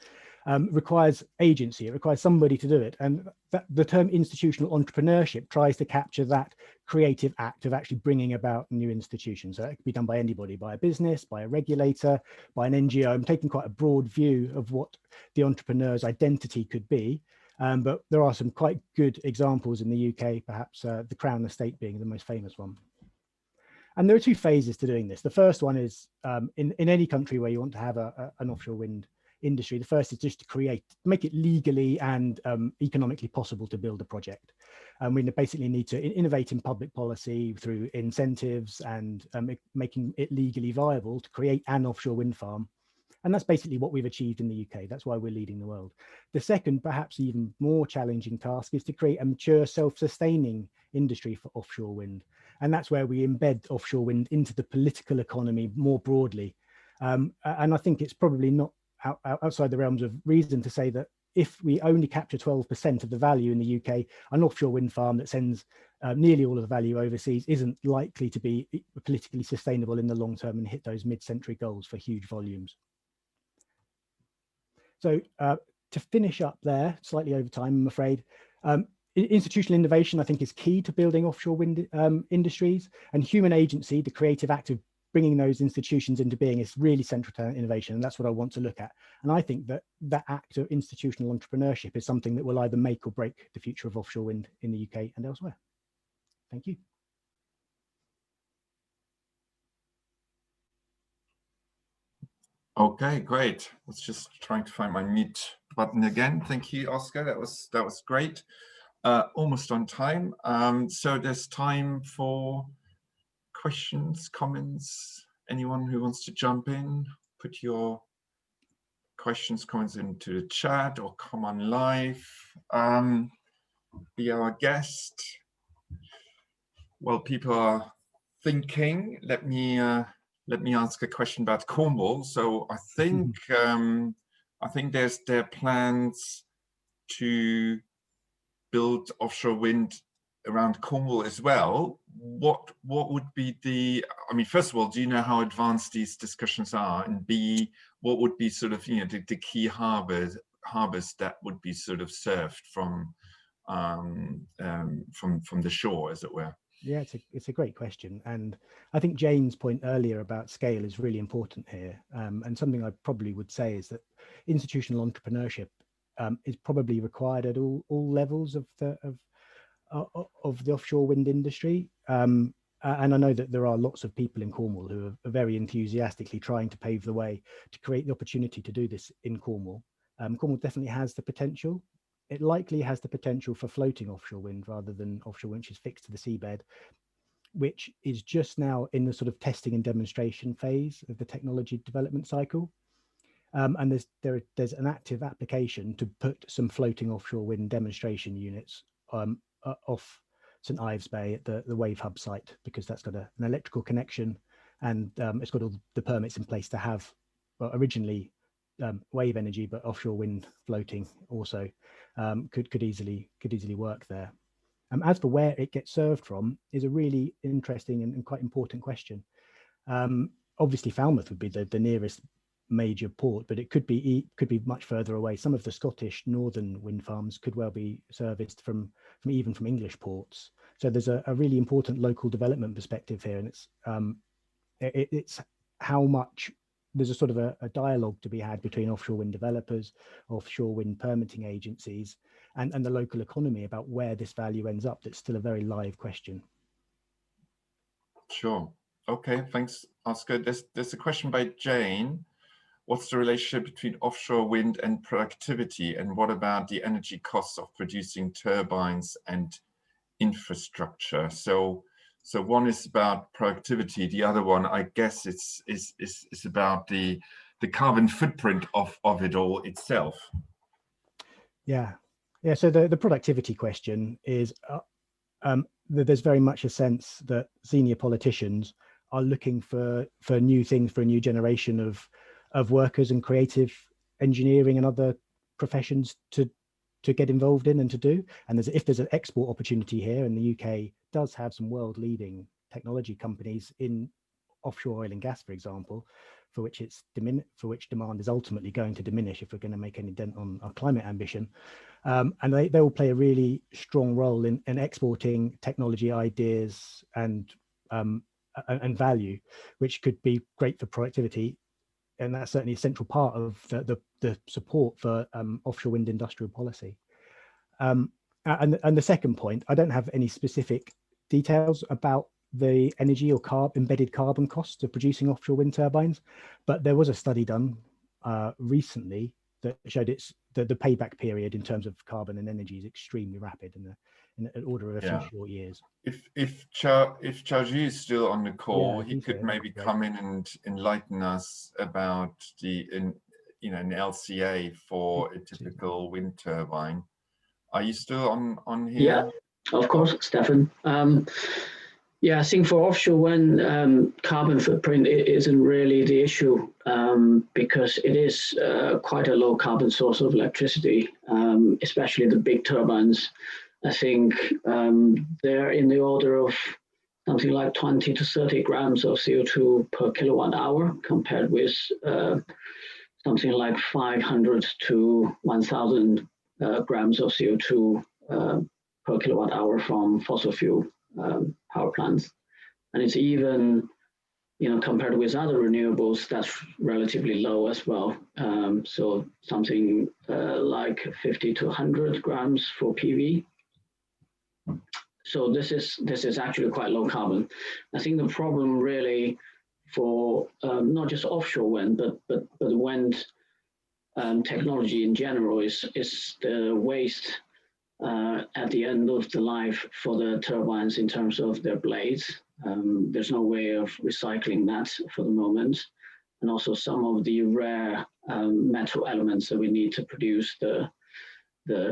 Speaker 11: requires agency. It requires somebody to do it. And the term institutional entrepreneurship tries to capture that creative act of actually bringing about new institutions. So it can be done by anybody, by a business, by a regulator, by an NGO. I'm taking quite a broad view of what the entrepreneur's identity could be. But there are some quite good examples in the UK, perhaps the Crown Estate being the most famous one. And there are 2 phases to doing this. The first one is in any country where you want to have an offshore wind industry, the first is just to make it legally and economically possible to build a project. And we basically need to innovate in public policy through incentives and making it legally viable to create an offshore wind farm. And that's basically what we've achieved in the UK. That's why we're leading the world. The second, perhaps even more challenging task is to create a mature, self-sustaining industry for offshore wind. And that's where we embed offshore wind into the political economy more broadly. And I think it's probably not outside the realms of reason to say that if we only capture 12% of the value in the UK, an offshore wind farm that sends nearly all of the value overseas isn't likely to be politically sustainable in the long term and hit those mid-century goals for huge volumes. So to finish up there, slightly over time, I'm afraid, institutional innovation, I think, is key to building offshore wind industries, and human agency, the creative act of bringing those institutions into being, is really central to innovation, and that's what I want to look at. And I think that that act of institutional entrepreneurship is something that will either make or break the future of offshore wind in the UK and elsewhere. Thank you.
Speaker 1: Okay, great. I was just trying to find my mute button again. Thank you, Oscar. That was great. Almost on time. So there's time for questions, comments. Anyone who wants to jump in, put your questions, comments into the chat or come on live. Be our guest. While people are thinking, let me ask a question about Cornwall. So I think there are plans to build offshore wind Cornwall as well. What would be the, I mean, first of all, do you know how advanced these discussions are? And B, what would be sort of, you know, the key harbors that would be sort of served from the shore, as it were?
Speaker 11: Yeah, it's a great question, and I think Jane's point earlier about scale is really important here. And something I probably would say is that institutional entrepreneurship is probably required at all levels of the offshore wind industry. And I know that there are lots of people in Cornwall who are very enthusiastically trying to pave the way to create the opportunity to do this in Cornwall. Cornwall definitely has the potential. It likely has the potential for floating offshore wind rather than offshore wind, which is fixed to the seabed, which is just now in the sort of testing and demonstration phase of the technology development cycle. And there's an active application to put some floating offshore wind demonstration units off St Ives Bay at the Wave Hub site, because that's got an electrical connection, and it's got all the permits in place to have, well, originally wave energy, but offshore wind floating also could easily work there. As for where it gets served from is a really interesting and quite important question. Obviously, Falmouth would be the nearest major port, but it could be much further away. Some of the Scottish northern wind farms could well be serviced from English ports. So there's a really important local development perspective here, and it's how much there's a sort of a dialogue to be had between offshore wind developers, offshore wind permitting agencies, and the local economy about where this value ends up. That's still a very live question.
Speaker 1: Sure. Okay, thanks, Oscar. There's a question by Jane. What's the relationship between offshore wind and productivity? And what about the energy costs of producing turbines and infrastructure? So one is about productivity. The other one, I guess, is about the carbon footprint of it all itself.
Speaker 11: Yeah. So the productivity question is there's very much a sense that senior politicians are looking for new things, for a new generation of workers and creative engineering and other professions to get involved in and to do. And if there's an export opportunity here, and the UK does have some world-leading technology companies in offshore oil and gas, for example, for which demand is ultimately going to diminish if we're going to make any dent on our climate ambition. And they will play a really strong role in exporting technology ideas and value, which could be great for productivity. And that's certainly a central part of the support for offshore wind industrial policy. And the second point, I don't have any specific details about the energy or embedded carbon costs of producing offshore wind turbines, but there was a study done recently that showed the payback period in terms of carbon and energy is extremely rapid in an order of a few short years. If
Speaker 1: Charju is still on the call, he could maybe come in and enlighten us about an LCA for a typical wind turbine. Are you still on here?
Speaker 12: Yeah, of course, Stefan. Yeah, I think for offshore wind, carbon footprint isn't really the issue because it is quite a low carbon source of electricity, especially the big turbines. I think they're in the order of something like 20 to 30 grams of CO2 per kilowatt hour, compared with something like 500 to 1,000 grams of CO2 per kilowatt hour from fossil fuel power plants. And it's even, compared with other renewables, that's relatively low as well. So something like 50 to 100 grams for PV. So this is actually quite low carbon. I think the problem really for not just offshore wind, but wind technology in general is the waste at the end of the life for the turbines in terms of their blades. There's no way of recycling that for the moment. And also some of the rare metal elements that we need to produce the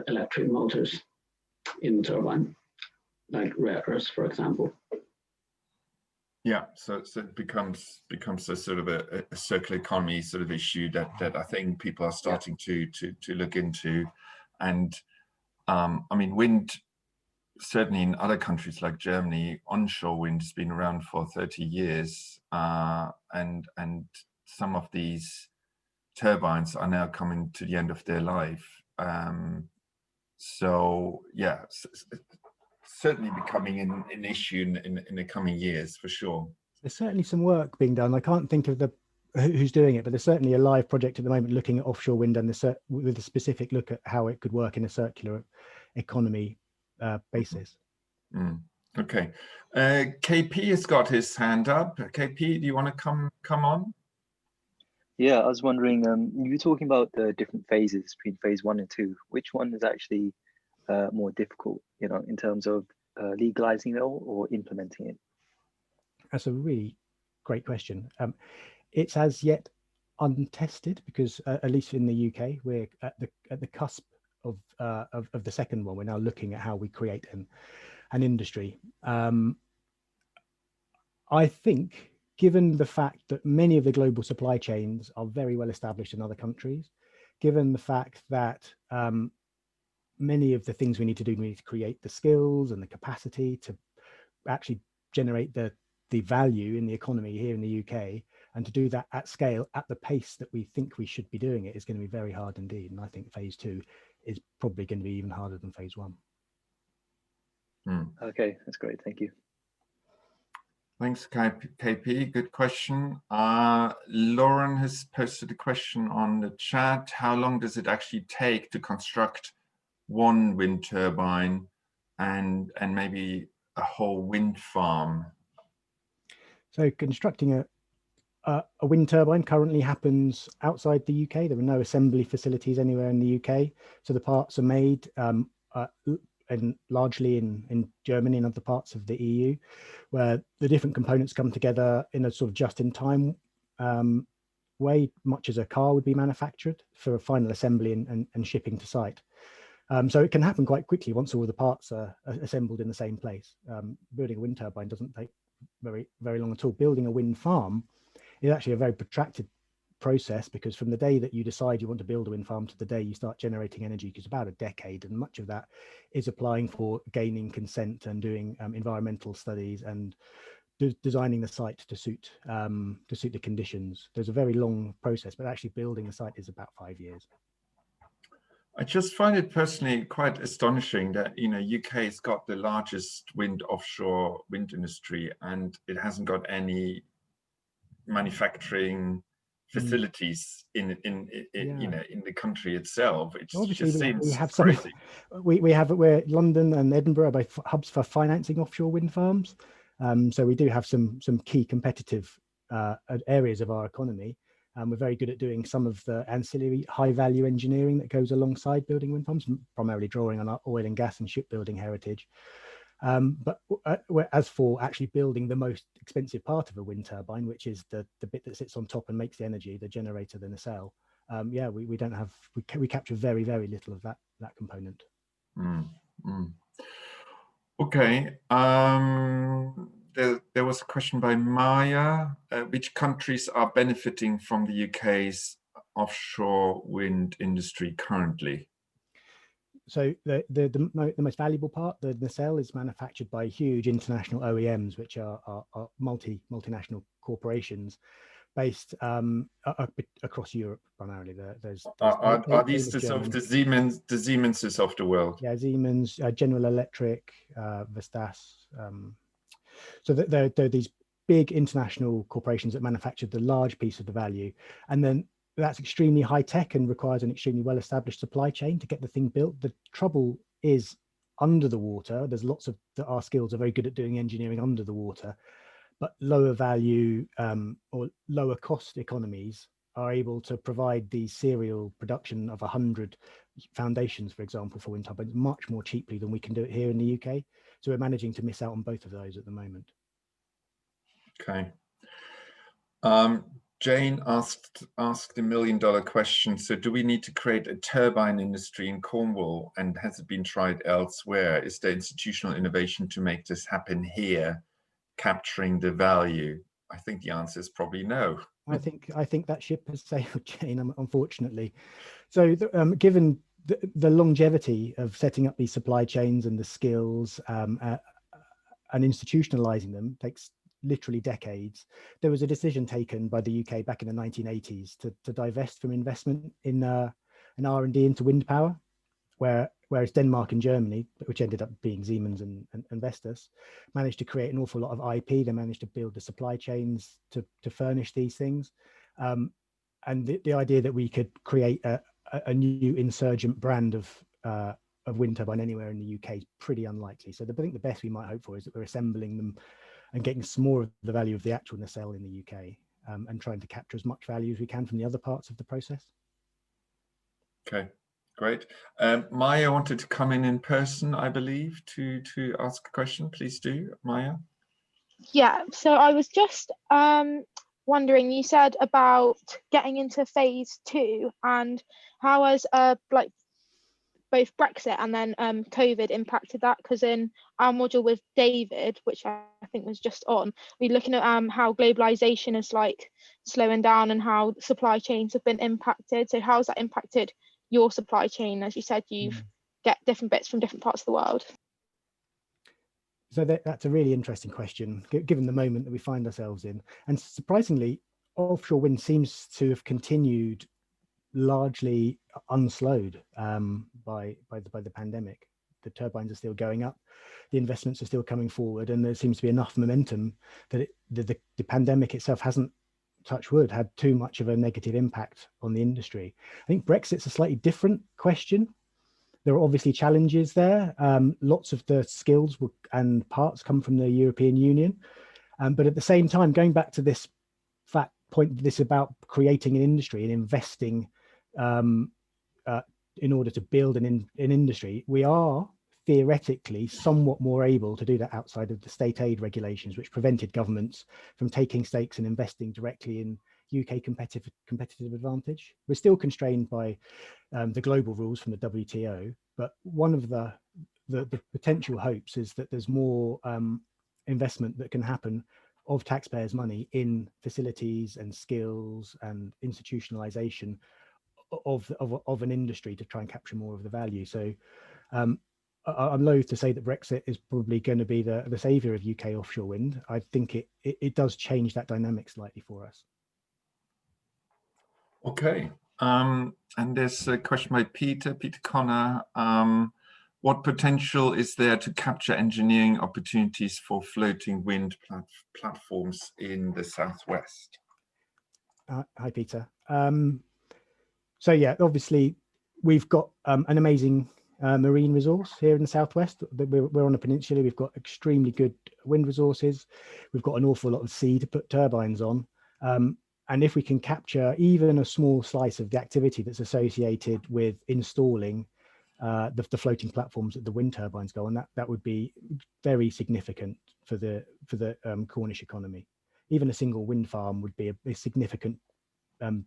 Speaker 12: electric motors in the turbine, like rare earths, for example.
Speaker 1: Yeah, so it becomes a sort of a circular economy sort of issue that I think people are starting to look into. And I mean, wind certainly in other countries like Germany, onshore wind has been around for 30 years, and some of these turbines are now coming to the end of their life. So yeah, certainly becoming an issue in the coming years for sure.
Speaker 11: There's certainly some work being done. I can't think of who's doing it, but there's certainly a live project at the moment looking at offshore wind and with a specific look at how it could work in a circular economy basis.
Speaker 1: Okay, KP has got his hand up. KP, do you want to come on?
Speaker 13: Yeah, I was wondering, you were talking about the different phases between phase 1 and 2. Which one is actually more difficult, in terms of legalizing it or implementing it?
Speaker 11: That's a really great question. It's as yet untested because at least in the UK, we're at the cusp of the second one. We're now looking at how we create an industry. I think, given the fact that many of the global supply chains are very well established in other countries, given the fact that many of the things we need to do, we need to create the skills and the capacity to actually generate the value in the economy here in the UK, and to do that at scale, at the pace that we think we should be doing it, is going to be very hard indeed. And I think phase 2 is probably going to be even harder than phase 1.
Speaker 13: Okay, that's great. Thank you.
Speaker 1: Thanks, KP. Good question. Lauren has posted a question on the chat. How long does it actually take to construct one wind turbine and maybe a whole wind farm? So
Speaker 11: constructing a wind turbine currently happens outside the UK. There are no assembly facilities anywhere in the UK. So the parts are made and largely in Germany and other parts of the EU, where the different components come together in a sort of just-in-time way, much as a car would be manufactured for a final assembly and shipping to site. So it can happen quite quickly once all the parts are assembled in the same place. Building a wind turbine doesn't take very long at all. Building a wind farm is actually a very protracted process, because from the day that you decide you want to build a wind farm to the day you start generating energy is about a decade, and much of that is applying for gaining consent and doing environmental studies and designing the site to suit the conditions. There's a very long process, but actually building the site is about 5 years.
Speaker 1: I just find it personally quite astonishing that UK has got the largest offshore wind industry, and it hasn't got any manufacturing facilities in the country itself. It just seems crazy.
Speaker 11: We're London and Edinburgh are both hubs for financing offshore wind farms. So we do have some key competitive areas of our economy. We're very good at doing some of the ancillary high value engineering that goes alongside building wind farms, primarily drawing on our oil and gas and shipbuilding heritage. But as for actually building the most expensive part of a wind turbine, which is the bit that sits on top and makes the energy, the generator, the nacelle, we don't have, we capture very little of that component.
Speaker 1: Okay. There was a question by Maya. Which countries are benefiting from the UK's offshore wind industry currently?
Speaker 11: So the most valuable part, the nacelle, is manufactured by huge international OEMs, which are multinational corporations based across Europe primarily.
Speaker 1: Are these the Siemenses of the world?
Speaker 11: Yeah, Siemens, General Electric, Vestas. So they're these big international corporations that manufacture the large piece of the value, and then that's extremely high tech and requires an extremely well-established supply chain to get the thing built. The trouble is under the water. There's lots of our skills are very good at doing engineering under the water, but lower value or lower cost economies are able to provide the serial production of 100 foundations, for example, for wind turbines much more cheaply than we can do it here in the UK. So we're managing to miss out on both of those at the moment.
Speaker 1: Okay. Jane asked the $1 million question. So do we need to create a turbine industry in Cornwall, and has it been tried elsewhere? Is there institutional innovation to make this happen here, capturing the value? I think the answer is probably no.
Speaker 11: I think that ship has sailed, Jane, unfortunately. So given the longevity of setting up these supply chains and the skills and institutionalizing them takes literally decades. There was a decision taken by the UK back in the 1980s to divest from investment in R&D into wind power, whereas Denmark and Germany, which ended up being Siemens and Vestas, managed to create an awful lot of IP. They managed to build the supply chains to furnish these things. And the idea that we could create a new insurgent brand of wind turbine anywhere in the UK is pretty unlikely. So I think the best we might hope for is that we're assembling them and getting some more of the value of the actual nacelle in the UK, and trying to capture as much value as we can from the other parts of the process.
Speaker 1: Okay, great. Maya wanted to come in person, I believe, to ask a question. Please do, Maya.
Speaker 14: Yeah, so I was just wondering, you said about getting into phase 2 and how has like both Brexit and then COVID impacted that, because in our module with David, which I think was just on, we're looking at how globalization is like slowing down and how supply chains have been impacted. So how has that impacted your supply chain? As you said, you get different bits from different parts of the world.
Speaker 11: So that's a really interesting question, given the moment that we find ourselves in. And surprisingly, offshore wind seems to have continued largely unslowed by the pandemic. The turbines are still going up, the investments are still coming forward, and there seems to be enough momentum that the pandemic itself hasn't, touch wood, had too much of a negative impact on the industry. I think Brexit's a slightly different question. There are obviously challenges there. Lots of the skills and parts come from the European Union, but at the same time, going back to this fact point, this about creating an industry and investing in order to build an industry, we are theoretically somewhat more able to do that outside of the state aid regulations, which prevented governments from taking stakes and investing directly in UK competitive advantage. We're still constrained by the global rules from the WTO, but one of the potential hopes is that there's more investment that can happen of taxpayers' money in facilities and skills and institutionalization of an industry to try and capture more of the value. So I'm loath to say that Brexit is probably going to be the savior of UK offshore wind. I think it does change that dynamic slightly for us.
Speaker 1: Okay, and there's a question by Peter Connor. What potential is there to capture engineering opportunities for floating wind platforms in the Southwest?
Speaker 11: Hi, Peter. So yeah, obviously we've got an amazing marine resource here in the Southwest. We're on a peninsula. We've got extremely good wind resources. We've got an awful lot of sea to put turbines on. And if we can capture even a small slice of the activity that's associated with installing the floating platforms that the wind turbines go on, that would be very significant for the Cornish economy. Even a single wind farm would be a significant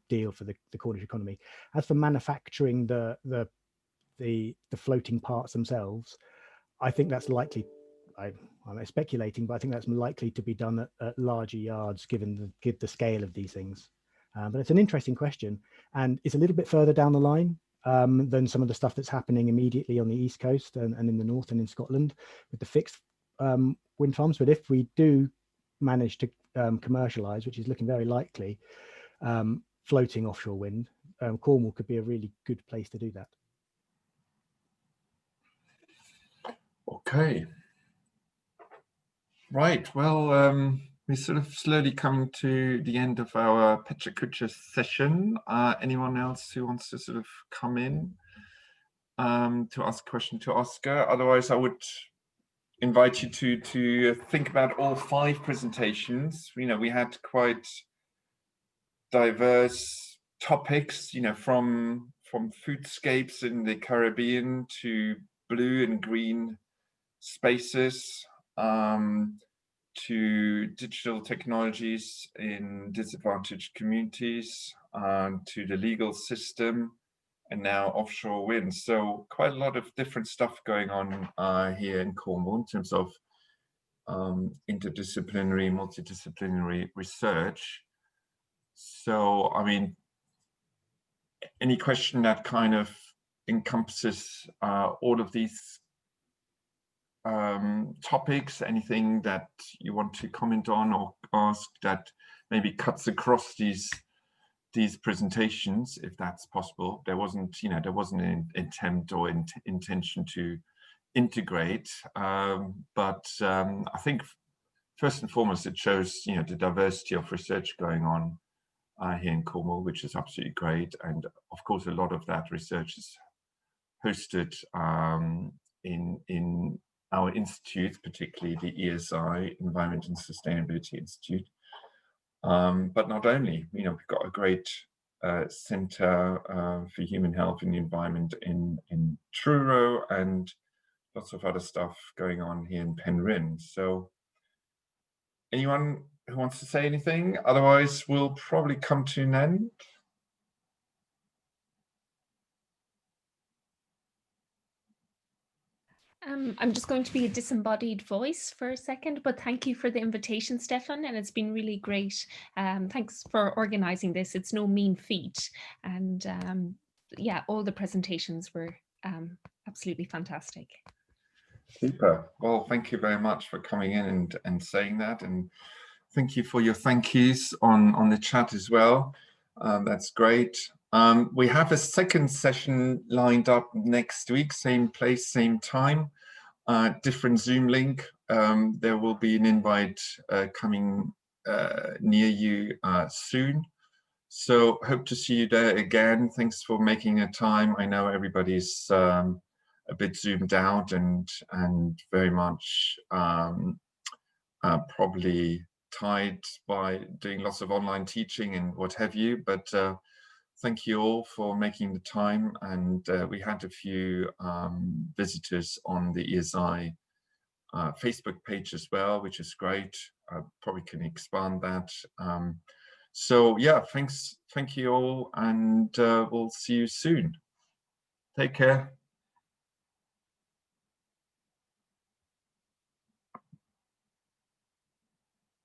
Speaker 11: deal for the Cornish economy. As for manufacturing the floating parts themselves, I think that's likely. I'm speculating, but I think that's likely to be done at larger yards, given the scale of these things. But it's an interesting question, and it's a little bit further down the line than some of the stuff that's happening immediately on the East Coast and in the north and in Scotland with the fixed wind farms. But if we do manage to commercialise, which is looking very likely, floating offshore wind, Cornwall could be a really good place to do that.
Speaker 1: Okay. Right, well, we're sort of slowly coming to the end of our PechaKucha session. Anyone else who wants to sort of come in to ask a question to Oscar? Otherwise, I would invite you to think about all 5 presentations. You know, we had quite diverse topics, you know, from foodscapes in the Caribbean to blue and green spaces, to digital technologies in disadvantaged communities, to the legal system, and now offshore wind. So quite a lot of different stuff going on here in Cornwall in terms of interdisciplinary, multidisciplinary research. So, I mean, any question that kind of encompasses all of these topics. Anything that you want to comment on or ask that maybe cuts across these presentations, if that's possible? There wasn't an attempt or intention to integrate, but I think first and foremost it shows the diversity of research going on here in Cornwall, which is absolutely great. And of course, a lot of that research is hosted in our institute, particularly the ESI, Environment and Sustainability Institute. But not only, we've got a great Centre for Human Health and the Environment in Truro, and lots of other stuff going on here in Penryn. So anyone who wants to say anything? Otherwise, we'll probably come to an end.
Speaker 7: I'm just going to be a disembodied voice for a second, but thank you for the invitation, Stefan, and it's been really great. Thanks for organising this. It's no mean feat, and yeah, all the presentations were absolutely fantastic.
Speaker 1: Super. Well, thank you very much for coming in and saying that, and thank you for your thank yous on the chat as well. That's great. We have a second session lined up next week, same place, same time, different Zoom link. There will be an invite coming near you soon. So hope to see you there again. Thanks for making a time. I know everybody's a bit zoomed out and very much probably tied by doing lots of online teaching and what have you, but thank you all for making the time. And we had a few visitors on the ESI Facebook page as well, which is great. Probably can expand that. So yeah, thank you all, and we'll see you soon. Take care.